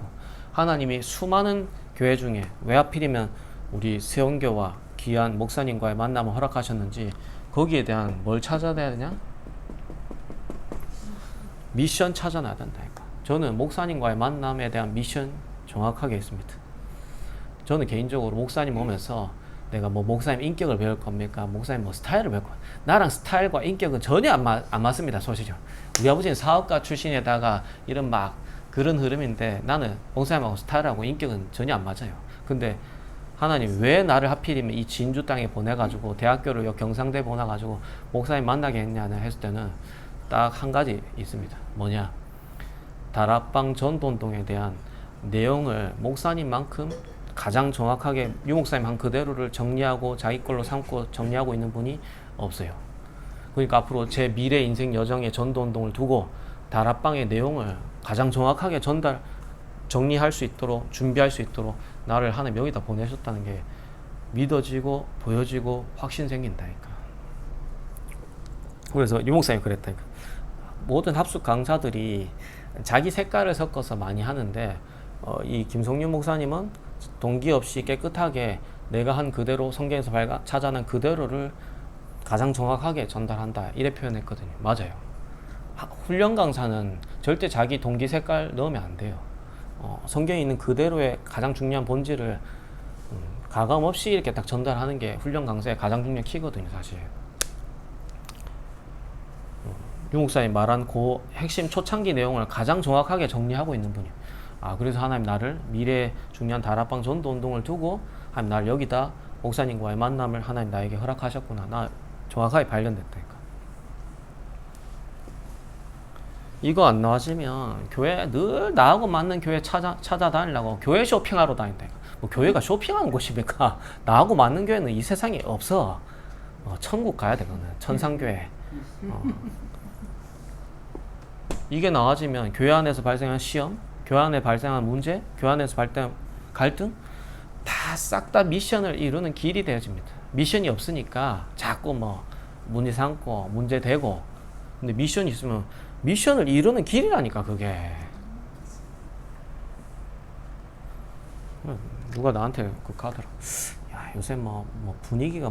하나님이 수많은 교회 중에 왜 하필이면 우리 세원교와 귀한 목사님과의 만남을 허락하셨는지 거기에 대한 뭘 찾아야 되냐? 미션 찾아놔야 된다니까. 저는 목사님과의 만남에 대한 미션 정확하게 있습니다. 저는 개인적으로 목사님 오면서 내가 뭐 목사님 인격을 배울 겁니까? 목사님 뭐 스타일을 배울 겁니까? 나랑 스타일과 인격은 전혀 안 맞습니다. 소시죠. 우리 아버지는 사업가 출신에다가 이런 막 그런 흐름인데 나는 목사님하고 스타일하고 인격은 전혀 안 맞아요. 근데 하나님 왜 나를 하필이면 이 진주 땅에 보내가지고 대학교를 여 경상대 보내가지고 목사님 만나게 했냐는 했을 때는 딱 한 가지 있습니다. 뭐냐? 다락방 전도운동에 대한 내용을 목사님만큼 가장 정확하게 유 목사님 한 그대로를 정리하고 자기 걸로 삼고 정리하고 있는 분이 없어요. 그러니까 앞으로 제 미래 인생 여정의 전도운동을 두고 다락방의 내용을 가장 정확하게 정리할 수 있도록 준비할 수 있도록 나를 하나님 여기다 보내셨다는 게 믿어지고 보여지고 확신 생긴다니까. 그래서 유 목사님 그랬다니까. 모든 합숙 강사들이 자기 색깔을 섞어서 많이 하는데 이 김성윤 목사님은 동기 없이 깨끗하게 내가 한 그대로 성경에서 찾아낸 그대로를 가장 정확하게 전달한다 이래 표현했거든요. 맞아요. 훈련 강사는 절대 자기 동기 색깔 넣으면 안 돼요. 성경에 있는 그대로의 가장 중요한 본질을 가감 없이 이렇게 딱 전달하는 게 훈련 강사의 가장 중요한 키거든요, 사실. 유 목사님 말한 그 핵심 초창기 내용을 가장 정확하게 정리하고 있는 분이에요. 그래서 하나님 나를 미래 중요한 다락방 전도 운동을 두고 하나님 나를 여기다 목사님과의 만남을 하나님 나에게 허락하셨구나. 나 정확하게 발견됐다니까. 이거 안 나와지면 교회 늘 나하고 맞는 교회 찾아다니려고 교회 쇼핑하러 다닌다니까. 뭐 교회가 쇼핑하는 곳입니까? 나하고 맞는 교회는 이 세상에 없어. 천국 가야 되거든. 천상교회. 이게 나와지면 교회 안에서 발생한 시험, 교회 안에 발생한 문제, 교회 안에서 발생한 갈등 다 싹 다 미션을 이루는 길이 되어집니다. 미션이 없으니까 자꾸 뭐 문제 삼고 문제 되고 근데 미션이 있으면 미션을 이루는 길이라니까 그게. 누가 나한테 그렇게 하더라. 야 요새 뭐 분위기가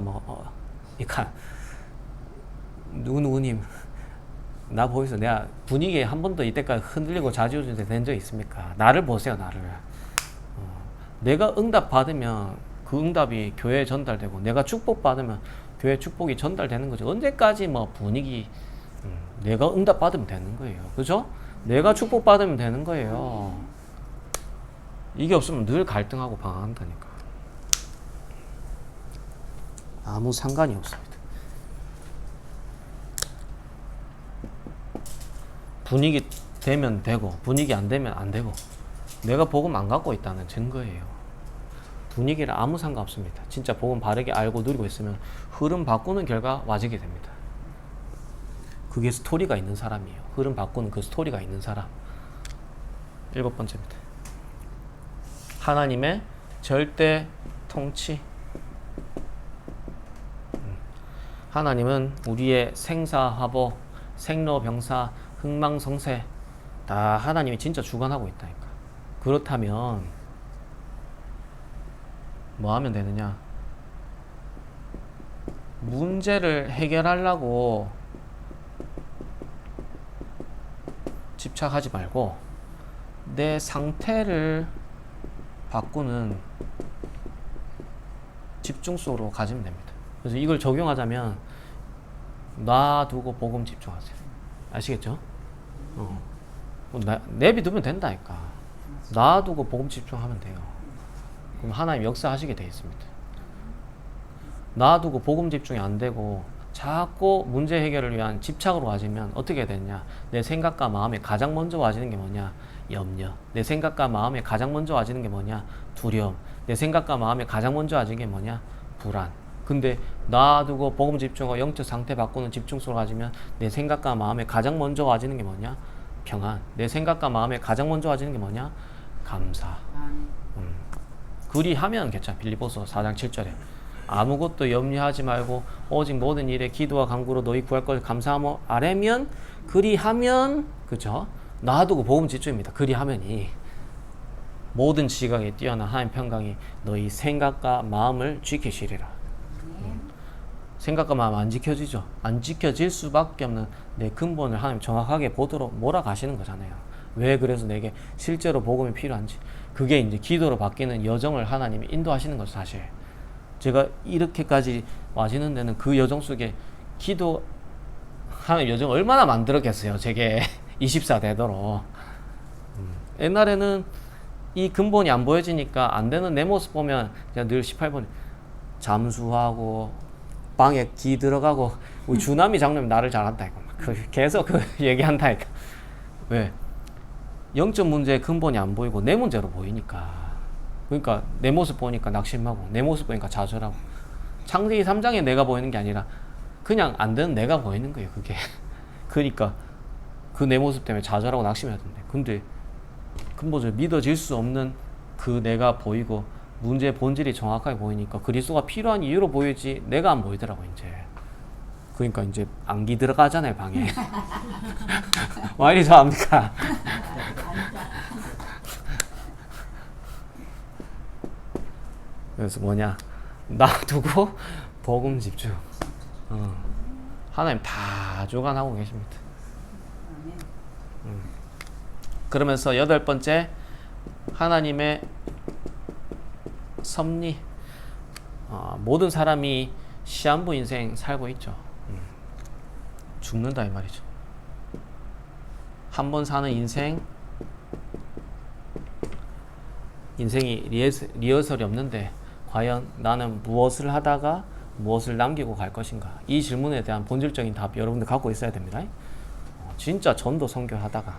그러니까 누구님 나 보이소. 내가 분위기에 한 번도 이때까지 흔들리고 좌지우지 된 적 있습니까? 나를 보세요, 나를. 내가 응답 받으면 그 응답이 교회에 전달되고 내가 축복 받으면 교회 축복이 전달되는 거죠. 언제까지 뭐 분위기 내가 응답 받으면 되는 거예요. 그죠? 내가 축복받으면 되는 거예요. 이게 없으면 늘 갈등하고 방황한다니까. 아무 상관이 없습니다. 분위기 되면 되고 분위기 안 되면 안 되고 내가 복음 안 갖고 있다는 증거예요. 분위기를 아무 상관없습니다. 진짜 복음 바르게 알고 누리고 있으면 흐름 바꾸는 결과 와지게 됩니다. 그게 스토리가 있는 사람이에요. 흐름 바꾸는 그 스토리가 있는 사람. 7번째입니다. 하나님의 절대 통치. 하나님은 우리의 생사화복, 생로병사, 흥망성쇠 다 하나님이 진짜 주관하고 있다니까. 그렇다면 뭐 하면 되느냐? 문제를 해결하려고 집착하지 말고 내 상태를 바꾸는 집중적으로 가지면 됩니다. 그래서 이걸 적용하자면 놔두고 복음 집중하세요. 아시겠죠? 내비두면 된다니까. 놔두고 복음 집중하면 돼요. 그럼 하나님 역사하시게 돼 있습니다. 놔두고 복음 집중이 안 되고 자꾸 문제 해결을 위한 집착으로 와지면 어떻게 되냐? 내 생각과 마음에 가장 먼저 와지는 게 뭐냐? 염려. 내 생각과 마음에 가장 먼저 와지는 게 뭐냐? 두려움. 내 생각과 마음에 가장 먼저 와지는 게 뭐냐? 불안. 근데 놔두고 복음 집중하고 영적 상태 바꾸는 집중성으로 가지면 내 생각과 마음에 가장 먼저 와지는 게 뭐냐? 평안. 내 생각과 마음에 가장 먼저 와지는 게 뭐냐? 감사. 그리하면 괜찮아. 빌립보서 4장 7절에 아무것도 염려하지 말고 오직 모든 일에 기도와 간구로 너희 구할 것을 감사하며 아뢰면 그리하면 그죠? 놔두고 복음 집중입니다. 그리하면이 모든 지각에 뛰어난 하나님 평강이 너희 생각과 마음을 지키시리라. 생각과 마음 안 지켜지죠. 안 지켜질 수밖에 없는 내 근본을 하나님 정확하게 보도록 몰아가시는 거잖아요. 왜 그래서 내게 실제로 복음이 필요한지. 그게 이제 기도로 바뀌는 여정을 하나님이 인도하시는 거죠, 사실. 제가 이렇게까지 와지는 데는 그 여정 속에 기도 하나님 여정 얼마나 만들었겠어요, 제게 24 되도록. 옛날에는 이 근본이 안 보여지니까 안 되는 내 모습 보면 그냥 늘 18번 잠수하고 방에 기 들어가고 우리 주남이 장로님 나를 잘한다 이거 계속 그 얘기한다니까. 왜? 영적 문제의 근본이 안 보이고 내 문제로 보이니까. 그러니까 내 모습 보니까 낙심하고 내 모습 보니까 좌절하고. 창세기 3장에 내가 보이는 게 아니라 그냥 안 되는 내가 보이는 거예요, 그게. 그러니까 그 내 모습 때문에 좌절하고 낙심해야 된대. 근데 근본적으로 믿어질 수 없는 그 내가 보이고 문제의 본질이 정확하게 보이니까 그리스도가 필요한 이유로 보이지 내가 안 보이더라고 이제. 그러니까 이제 안기 들어가잖아요, 방에. 왜 이리 좋아합니까? 그래서 뭐냐, 놔두고 복음 집중. 하나님 다 주관하고 계십니다. 그러면서 8번째, 하나님의 섭리. 모든 사람이 시한부 인생 살고 있죠. 죽는다 이 말이죠. 한 번 사는 인생이 리허설이 없는데 과연 나는 무엇을 하다가 무엇을 남기고 갈 것인가? 이 질문에 대한 본질적인 답 여러분들 갖고 있어야 됩니다. 진짜 전도 선교하다가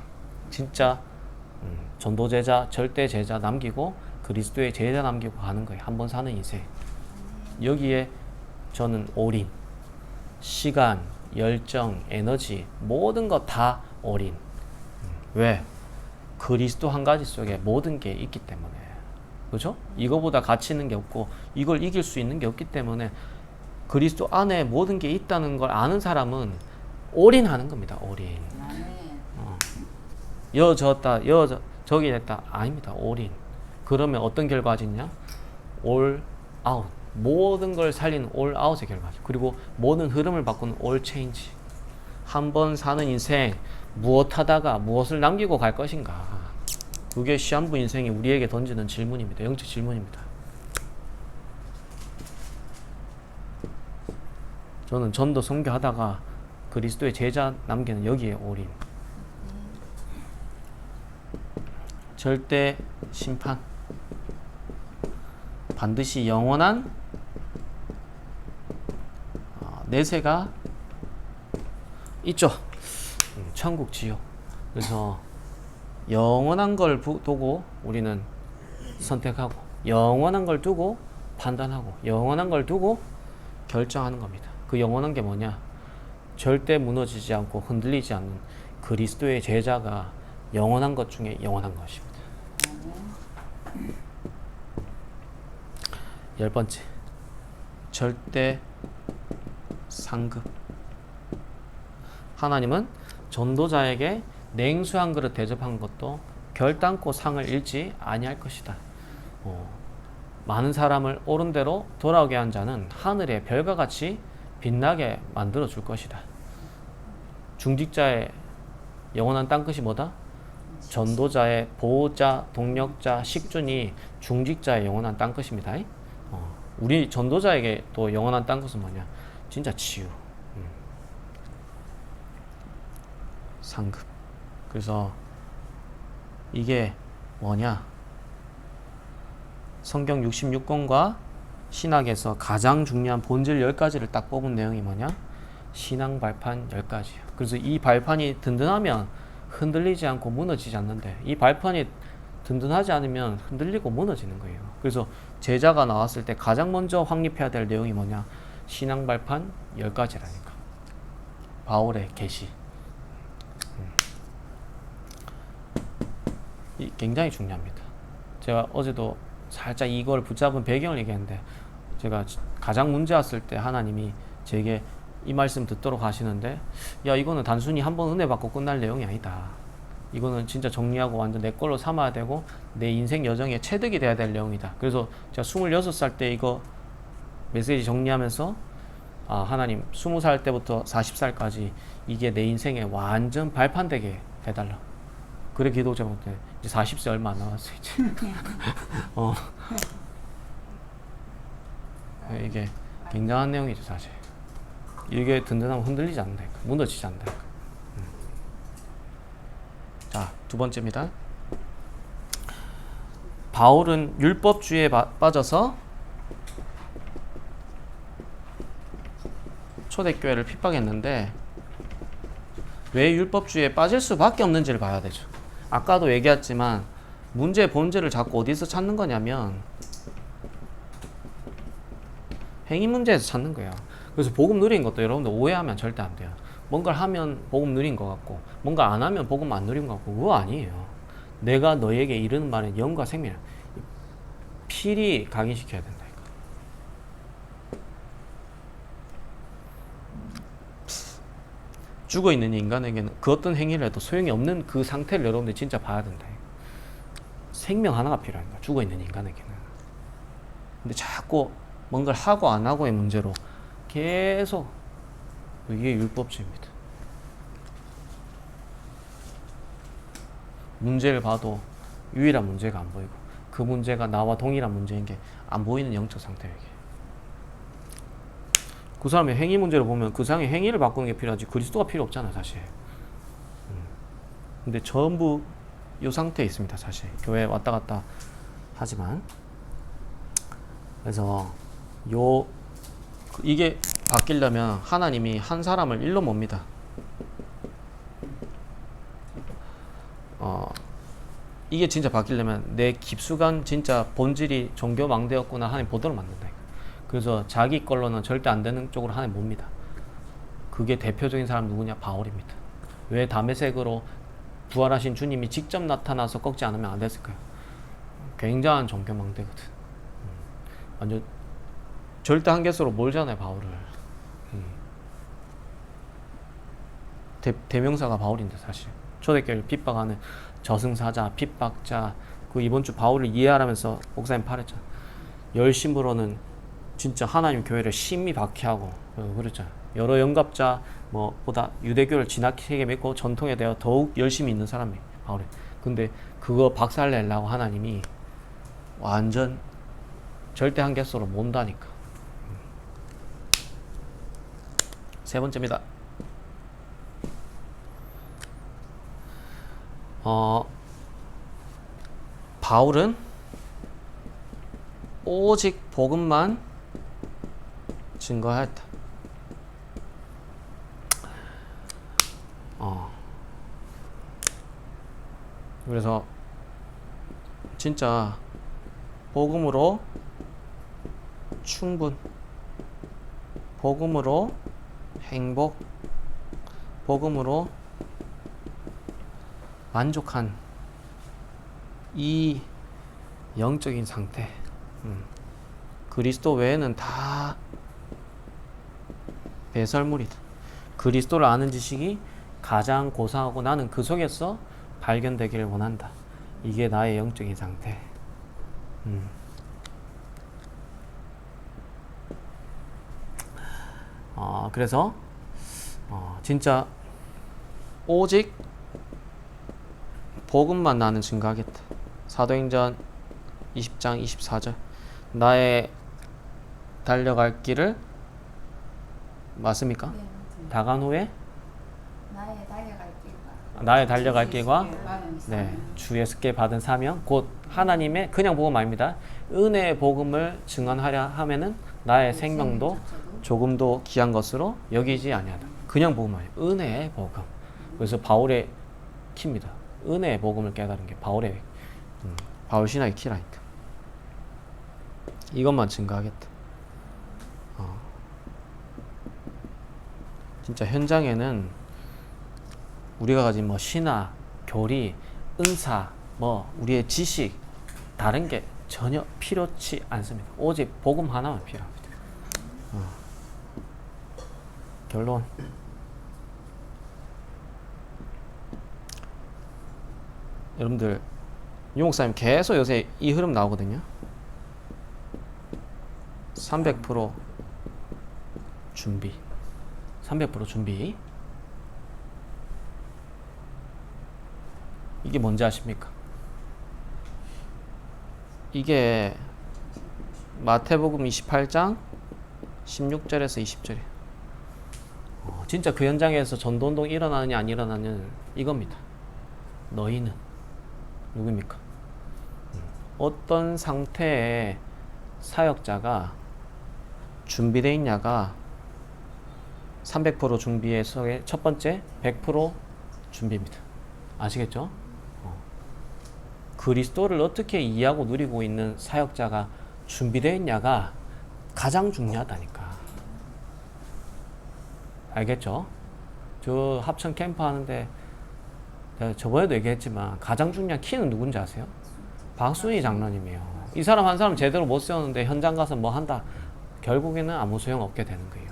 진짜 전도 제자, 절대 제자 남기고 그리스도의 제자 남기고 가는 거예요. 한 번 사는 인생. 여기에 저는 올인, 시간, 열정, 에너지 모든 거 다 올인. 왜? 그리스도 한 가지 속에 모든 게 있기 때문에. 그죠? 이거보다 가치 있는 게 없고 이걸 이길 수 있는 게 없기 때문에 그리스도 안에 모든 게 있다는 걸 아는 사람은 올인하는 겁니다. 올인. 저기 됐다. 아닙니다. 올인. 그러면 어떤 결과가 있냐? 올 아웃. 모든 걸 살리는 올 아웃의 결과죠. 그리고 모든 흐름을 바꾸는 올 체인지. 한 번 사는 인생 무엇 하다가 무엇을 남기고 갈 것인가? 그게 시한부 인생이 우리에게 던지는 질문입니다. 영적 질문입니다. 저는 전도 선교하다가 그리스도의 제자 남기는 여기에 올인. 절대 심판. 반드시 영원한 내세가 있죠. 천국 지옥. 그래서 영원한 걸 두고 우리는 선택하고, 영원한 걸 두고 판단하고, 영원한 걸 두고 결정하는 겁니다. 그 영원한 게 뭐냐? 절대 무너지지 않고 흔들리지 않는 그리스도의 제자가 영원한 것 중에 영원한 것입니다. 10번째, 절대 상급. 하나님은 전도자에게 냉수 한 그릇 대접한 것도 결단코 상을 잃지 아니할 것이다. 많은 사람을 옳은 대로 돌아오게 한 자는 하늘의 별과 같이 빛나게 만들어 줄 것이다. 중직자의 영원한 땅끝이 뭐다? 전도자의 보호자, 동력자, 식준이 중직자의 영원한 땅끝입니다. 우리 전도자에게 또 영원한 땅끝은 뭐냐? 진짜 치유. 상급. 그래서 이게 뭐냐? 성경 66권과 신학에서 가장 중요한 본질 10가지를 딱 뽑은 내용이 뭐냐? 신앙 발판 10가지예요. 그래서 이 발판이 든든하면 흔들리지 않고 무너지지 않는데, 이 발판이 든든하지 않으면 흔들리고 무너지는 거예요. 그래서 제자가 나왔을 때 가장 먼저 확립해야 될 내용이 뭐냐? 신앙 발판 10가지라니까. 바울의 계시. 굉장히 중요합니다. 제가 어제도 살짝 이걸 붙잡은 배경을 얘기했는데, 제가 가장 문제 왔을 때 하나님이 제게 이 말씀 듣도록 하시는데, 야, 이거는 단순히 한번 은혜 받고 끝날 내용이 아니다. 이거는 진짜 정리하고 완전 내 걸로 삼아야 되고 내 인생 여정의 체득이 돼야 될 내용이다. 그래서 제가 26살 때 이거 메시지 정리하면서, 하나님 20살 때부터 40살까지 이게 내 인생에 완전 발판되게 해달라. 그래 기도 제목때 이제 40세 얼마 안 남았어 이제. 이게 굉장한 내용이죠 사실. 이게 든든하면 흔들리지 않는다니까. 무너지지 않는다니까. 자, 두 번째입니다. 바울은 율법주의에 빠져서 초대교회를 핍박했는데 왜 율법주의에 빠질 수밖에 없는지를 봐야 되죠. 아까도 얘기했지만 문제의 본질을 자꾸 어디서 찾는 거냐면 행위 문제에서 찾는 거예요. 그래서 복음 누린 것도 여러분들 오해하면 절대 안 돼요. 뭔가를 하면 복음 누린 것 같고 뭔가 안 하면 복음 안 누린 것 같고, 그거 아니에요. 내가 너에게 이르는 말은 영과 생명이야. 필히 각인시켜야 된다니까. 죽어있는 인간에게는 그 어떤 행위를 해도 소용이 없는 그 상태를 여러분들 진짜 봐야 된다. 생명 하나가 필요한 거야, 죽어있는 인간에게는. 근데 자꾸 뭔가를 하고 안 하고의 문제로 계속, 이게 율법주의입니다. 문제를 봐도 유일한 문제가 안 보이고 그 문제가 나와 동일한 문제인 게 안 보이는 영적 상태예요. 그 사람의 행위 문제를 보면 그 사람의 행위를 바꾸는 게 필요하지 그리스도가 필요 없잖아요 사실. 근데 전부 이 상태에 있습니다 사실. 교회 왔다 갔다 하지만. 그래서 이게 바뀌려면 하나님이 한 사람을 일로 몹니다. 이게 진짜 바뀌려면 내 깊숙한 진짜 본질이 종교망대였구나 하나님 보도록 만든다. 그래서 자기 걸로는 절대 안 되는 쪽으로 하나님 봅니다. 그게 대표적인 사람 누구냐? 바울입니다. 왜 다메섹으로 부활하신 주님이 직접 나타나서 꺾지 않으면 안 됐을까요? 굉장한 종교망대거든. 완전 절대 한계수로 몰잖아요 바울을. 대명사가 바울인데 사실 초대교회를 핍박하는 저승사자, 핍박자. 그 이번 주 바울을 이해하라면서 목사님 팔았잖아. 열심으로는 진짜 하나님 교회를 심히 박해하고 그랬잖아. 여러 영갑자 보다 유대교를 지나치게 믿고 전통에 대해 더욱 열심히 있는 사람이 바울이. 근데 그거 박살내려고 하나님이 완전 절대 한계수로 몬다니까. 세 번째입니다. 바울은 오직 복음만 증거하였다. 그래서 진짜 복음으로 충분, 복음으로 행복, 복음으로 만족한 이 영적인 상태, 그리스도 외에는 다 배설물이다. 그리스도를 아는 지식이 가장 고상하고 나는 그 속에서 발견되기를 원한다. 이게 나의 영적인 상태. 그래서 진짜 오직 복음만 나는 증거하겠다. 사도행전 20장 24절 나의 달려갈 길을 맞습니까? 네, 맞습니다. 다간 후에 나의 달려갈 길과 나의 달려갈 길과 받은 네, 사명. 주 예수께 받은 사명 곧 하나님의 그냥 복음 아닙니다. 은혜의 복음을 증언하려 하면은 나의 생명도 조금도 귀한 것으로 여기지 아니하다. 그냥 복음 아니에요. 은혜의 복음. 그래서 바울의 키입니다. 은혜의 복음을 깨달은 게 바울의 바울 신학의 키라니까. 이것만 증거하겠다. 진짜 현장에는 우리가 가진 뭐 신화, 교리, 은사, 뭐 우리의 지식 다른 게 전혀 필요치 않습니다. 오직 복음 하나만 필요합니다. 결론. 여러분들 유 목사님 계속 요새 이 흐름 나오거든요. 300% 준비. 300% 준비. 이게 뭔지 아십니까? 이게 마태복음 28장 16절에서 20절이에요. 진짜 그 현장에서 전도운동이 일어나느냐 안 일어나느냐는 이겁니다. 너희는 누굽니까? 어떤 상태의 사역자가 준비되어 있냐가 300% 준비에서의 첫 번째 100% 준비입니다. 아시겠죠? 그리스도를 어떻게 이해하고 누리고 있는 사역자가 준비되어 있냐가 가장 중요하다니까. 알겠죠? 저 합천 캠프 하는데 내가 저번에도 얘기했지만 가장 중요한 키는 누군지 아세요? 박순희 장로님이에요. 이 사람 한 사람 제대로 못 세우는데 현장 가서 뭐 한다. 결국에는 아무 소용 없게 되는 거예요.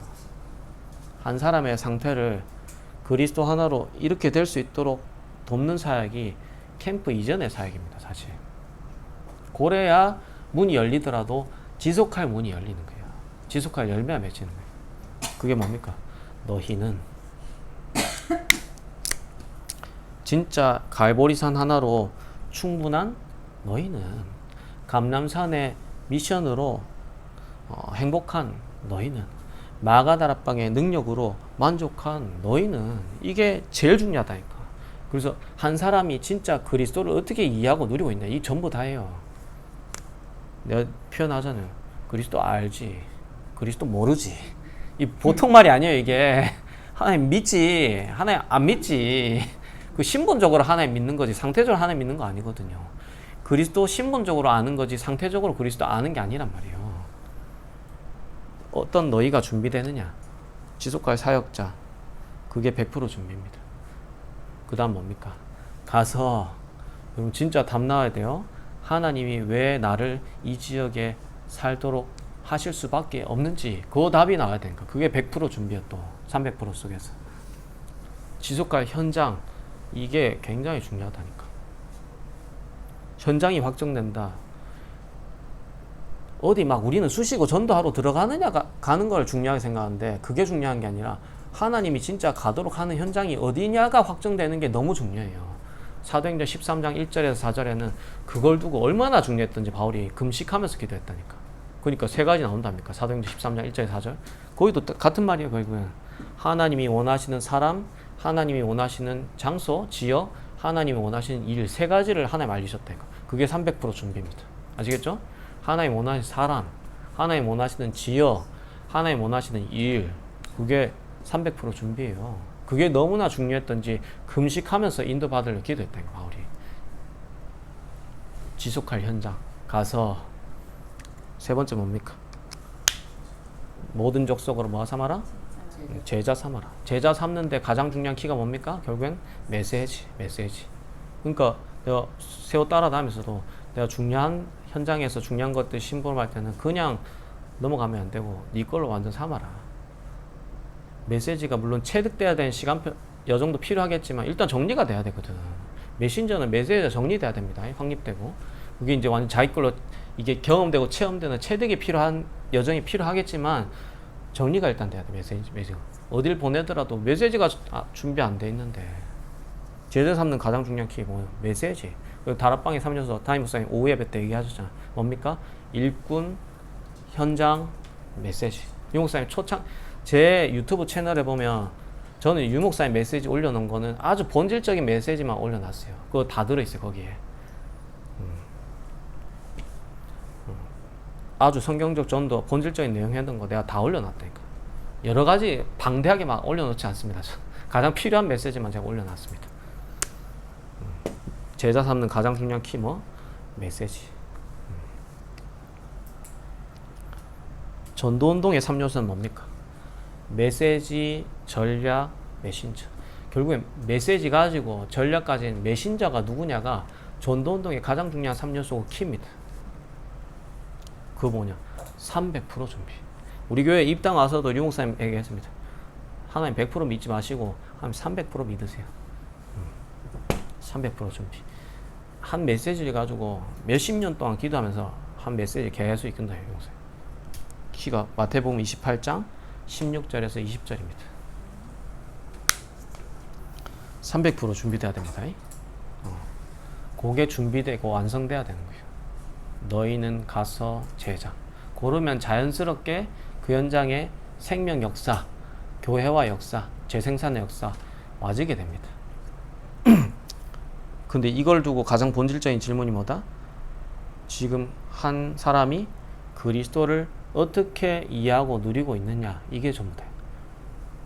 한 사람의 상태를 그리스도 하나로 이렇게 될 수 있도록 돕는 사역이 캠프 이전의 사역입니다. 사실 그래야 문이 열리더라도 지속할 문이 열리는 거예요. 지속할 열매가 맺히는 거예요. 그게 뭡니까? 너희는 진짜 갈보리산 하나로 충분한 너희는 감람산의 미션으로 행복한 너희는 마가다락방의 능력으로 만족한 너희는 이게 제일 중요하다니까. 그래서 한 사람이 진짜 그리스도를 어떻게 이해하고 누리고 있냐 이 전부 다예요. 내가 표현하잖아요. 그리스도 알지 그리스도 모르지. 이 보통 말이 아니에요. 이게 하나님 믿지 하나님 안 믿지. 그 신분적으로 하나님 믿는 거지 상태적으로 하나님 믿는 거 아니거든요. 그리스도 신분적으로 아는 거지 상태적으로 그리스도 아는 게 아니란 말이에요. 어떤 너희가 준비되느냐? 지속할 사역자. 그게 100% 준비입니다. 그 다음 뭡니까? 가서 여러분 진짜 답 나와야 돼요. 하나님이 왜 나를 이 지역에 살도록 하실 수밖에 없는지 그 답이 나와야 되니까. 그게 100% 준비야 또. 300% 속에서. 지속할 현장. 이게 굉장히 중요하다니까. 현장이 확정된다. 어디 막 우리는 쑤시고 전도하러 들어가느냐가 가는 걸 중요하게 생각하는데 그게 중요한 게 아니라 하나님이 진짜 가도록 하는 현장이 어디냐가 확정되는 게 너무 중요해요. 사도행전 13장 1절에서 4절에는 그걸 두고 얼마나 중요했던지 바울이 금식하면서 기도했다니까. 그러니까 세 가지 나온답니까? 사도행전 13장 1절에서 4절. 거기도 같은 말이에요. 결국은 하나님이 원하시는 사람, 하나님이 원하시는 장소, 지역, 하나님이 원하시는 일 세 가지를 하나님 알리셨다니까. 그게 300% 준비입니다. 아시겠죠? 하나님 원하시는 사람, 하나님 원하시는 지역, 하나님 원하시는 일, 그게 300% 준비예요. 그게 너무나 중요했던지 금식하면서 인도받으려 기도했다는 거예요, 바울이. 지속할 현장 가서 세 번째 뭡니까? 모든 족속으로 뭐 삼아라? 제자 삼아라. 제자 삼는데 가장 중요한 키가 뭡니까? 결국엔 메시지. 그러니까 내가 세워 따라다니면서도 내가 중요한 현장에서 중요한 것들 심부름할 때는 그냥 넘어가면 안 되고 네 걸로 완전 삼아라. 메시지가 물론 체득돼야 되는 시간표 여 정도 필요하겠지만 일단 정리가 돼야 되거든. 메신저는 메시지가 정리돼야 됩니다. 확립되고 그게 이제 완전 자기 걸로 이게 경험되고 체험되는 체득이 필요한 여정이 필요하겠지만 정리가 일단 돼야 돼. 메시지가 어딜 보내더라도 메시지가 준비 안 돼 있는데 제자 삼는 가장 중요한 키 뭐예요? 메시지. 그리고 다락방의 3년서 담임 목사님 오후 예배 때 얘기하셨잖아요. 뭡니까? 일꾼, 현장, 메시지. 유 목사님 초창 제 유튜브 채널에 보면 저는 유 목사님 메시지 올려놓은 거는 아주 본질적인 메시지만 올려놨어요. 그거 다 들어있어요 거기에. 아주 성경적 전도 본질적인 내용 했던 거 내가 다 올려놨다니까. 여러 가지 방대하게 막 올려놓지 않습니다. 가장 필요한 메시지만 제가 올려놨습니다. 제자 삼는 가장 중요한 키 뭐? 메시지. 전도운동의 3요소는 뭡니까? 메시지, 전략, 메신저. 결국엔 메시지 가지고 전략 가진 메신저가 누구냐가 전도운동의 가장 중요한 3요소고 키입니다. 그거 뭐냐? 300% 준비. 우리 교회 입당 와서도 유 목사님 얘기했습니다. 하나님 100% 믿지 마시고 하나님 300% 믿으세요. 300% 준비. 한 메시지를 가지고 몇십 년 동안 기도하면서 한 메시지 계속 이끈다. 유 목사님. 키가 마태복음 28장 16절에서 20절입니다. 300% 준비돼야 됩니다. 그게 준비되고 완성돼야 되는 거예요. 너희는 가서 제자. 그러면 자연스럽게 그 현장에 생명 역사, 교회와 역사, 재생산의 역사 와지게 됩니다. 근데 이걸 두고 가장 본질적인 질문이 뭐다? 지금 한 사람이 그리스도를 어떻게 이해하고 누리고 있느냐, 이게 전부 돼요.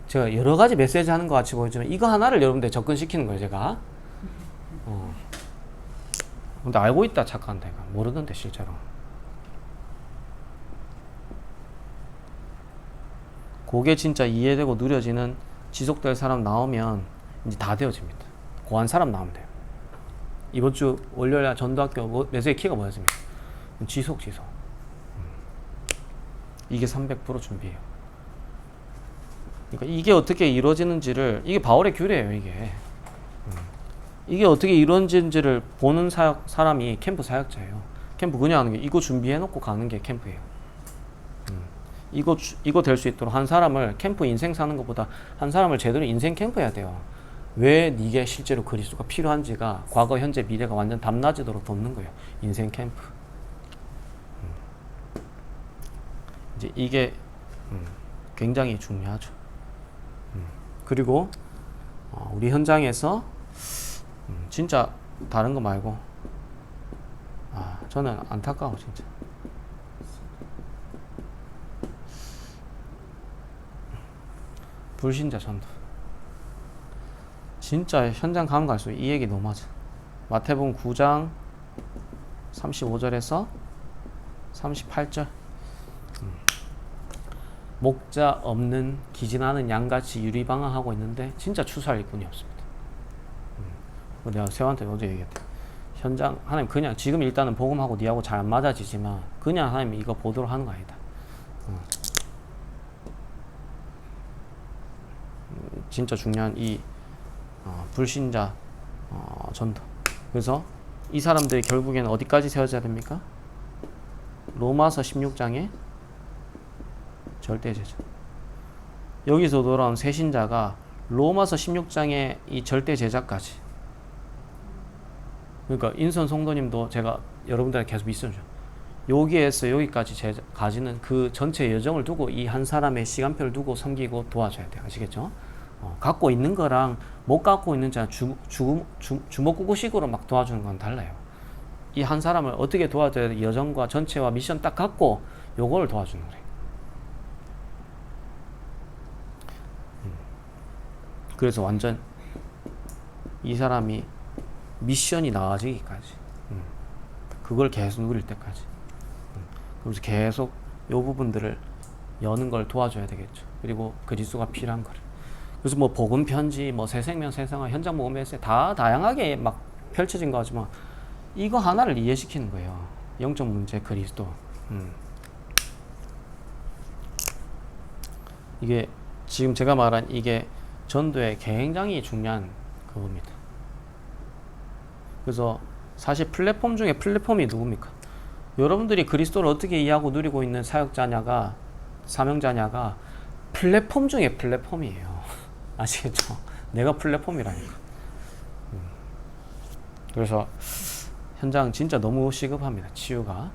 제가 여러 가지 메시지 하는 것 같이 보이지만 이거 하나를 여러분들 접근시키는 거예요, 제가. 근데 알고 있다 착각한다 이거. 모르던데 실제로. 그게 진짜 이해되고 누려지는 지속될 사람 나오면 이제 다 되어집니다. 고한 사람 나오면 돼요. 이번 주 월요일 전도학교 메시지 키가 뭐였습니까? 지속. 이게 300% 준비예요. 그러니까 이게 어떻게 이루어지는지를, 이게 바울의 규례예요, 이게. 이게 어떻게 이루어지는지를 보는 사람이 캠프 사역자예요. 캠프 그냥 하는 게 이거 준비해놓고 가는 게 캠프예요. 이거 될 수 있도록 한 사람을, 캠프 인생 사는 것보다 한 사람을 제대로 인생 캠프 해야 돼요. 왜 이게 실제로 그리스도가 필요한지가 과거, 현재, 미래가 완전 담라지도록 돕는 거예요. 인생 캠프. 이제 이게 굉장히 중요하죠. 그리고 우리 현장에서 진짜 다른 거 말고 저는 안타까워 진짜. 불신자 전도. 진짜 현장 가면 갈수록 이 얘기 너무 하죠. 마태복음 9장 35절에서 38절. 목자 없는 기진하는 양같이 유리방황하고 있는데 진짜 추수할 일꾼이 없습니다. 내가 세호한테 어제 얘기했다. 현장 하나님 그냥 지금 일단은 복음하고 니하고 잘 안 맞아지지만 그냥 하나님 이거 보도록 하는 거 아니다. 진짜 중요한 이 불신자 전도. 그래서 이 사람들이 결국에는 어디까지 세워져야 됩니까? 로마서 16장에 절대제자. 여기서 돌아온 새신자가 로마서 16장의 이 절대제자까지. 그러니까 인선 성도님도 제가 여러분들한테 계속 있어줘. 여기에서 여기까지 가지는 그 전체 여정을 두고 이 한 사람의 시간표를 두고 섬기고 도와줘야 돼요. 아시겠죠? 갖고 있는 거랑 못 갖고 있는 자 주먹구구식으로 막 도와주는 건 달라요. 이 한 사람을 어떻게 도와줘야 돼? 여정과 전체와 미션 딱 갖고 요걸 도와주는 거래. 그래서 완전 이 사람이 미션이 나아지기까지 그걸 계속 누릴 때까지 그래서 계속 요 부분들을 여는 걸 도와줘야 되겠죠. 그리고 그리스도가 필요한 거를. 그래서 뭐 복음 편지, 뭐 새생명 새생활, 현장 복음 메시지 다 다양하게 막 펼쳐진 거지만 이거 하나를 이해시키는 거예요. 영적 문제 그리스도. 이게 지금 제가 말한 이게 전도에 굉장히 중요한 그겁니다. 그래서 사실 플랫폼 중에 플랫폼이 누굽니까? 여러분들이 그리스도를 어떻게 이해하고 누리고 있는 사역자냐가 사명자냐가 플랫폼 중에 플랫폼이에요. 아시겠죠? 내가 플랫폼이라니까. 그래서 현장 진짜 너무 시급합니다. 치유가.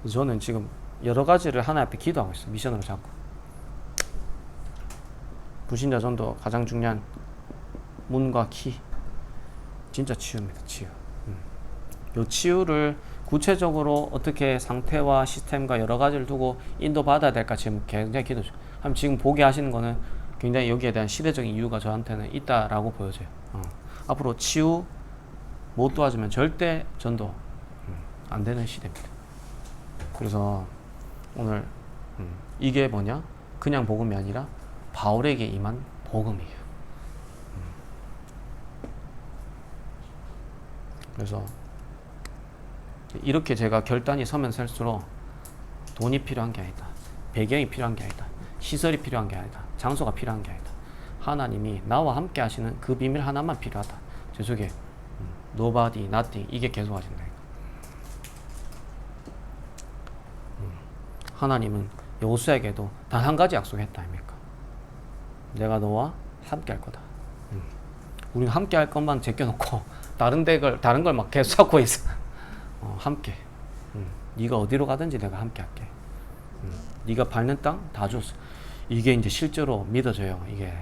그래서 저는 지금 여러 가지를 하나 앞에 기도하고 있어요. 미션으로 잡고. 불신자 전도 가장 중요한 문과 키. 진짜 치유입니다. 치유. 요 치유를 구체적으로 어떻게 상태와 시스템과 여러 가지를 두고 인도받아야 될까 지금 굉장히 기도 중. 지금 보게 하시는 거는 굉장히 여기에 대한 시대적인 이유가 저한테는 있다라고 보여져요. 앞으로 치유 못 도와주면 절대 전도 안 되는 시대입니다. 그래서 오늘 이게 뭐냐? 그냥 복음이 아니라 바울에게 임한 복음이에요. 그래서 이렇게 제가 결단이 서면 설수록 돈이 필요한 게 아니다. 배경이 필요한 게 아니다. 시설이 필요한 게 아니다. 장소가 필요한 게 아니다. 하나님이 나와 함께 하시는 그 비밀 하나만 필요하다. 제 속에 nobody, nothing 이게 계속 하신다. 하나님은 여호수아에게도 단 한 가지 약속했다 아닙니까? 내가 너와 함께 할 거다. 우리는 함께 할 것만 제껴놓고 다른 걸 막 계속 찾고 있어. 함께. 네가 어디로 가든지 내가 함께 할게. 네가 밟는 땅 다 줬어. 이게 이제 실제로 믿어져요. 이게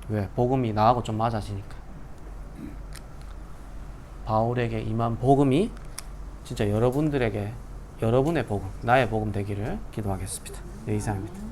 왜? 복음이 나하고 좀 맞아지니까. 바울에게 임한 복음이 진짜 여러분들에게 여러분의 복음, 나의 복음 되기를 기도하겠습니다. 네, 이상입니다.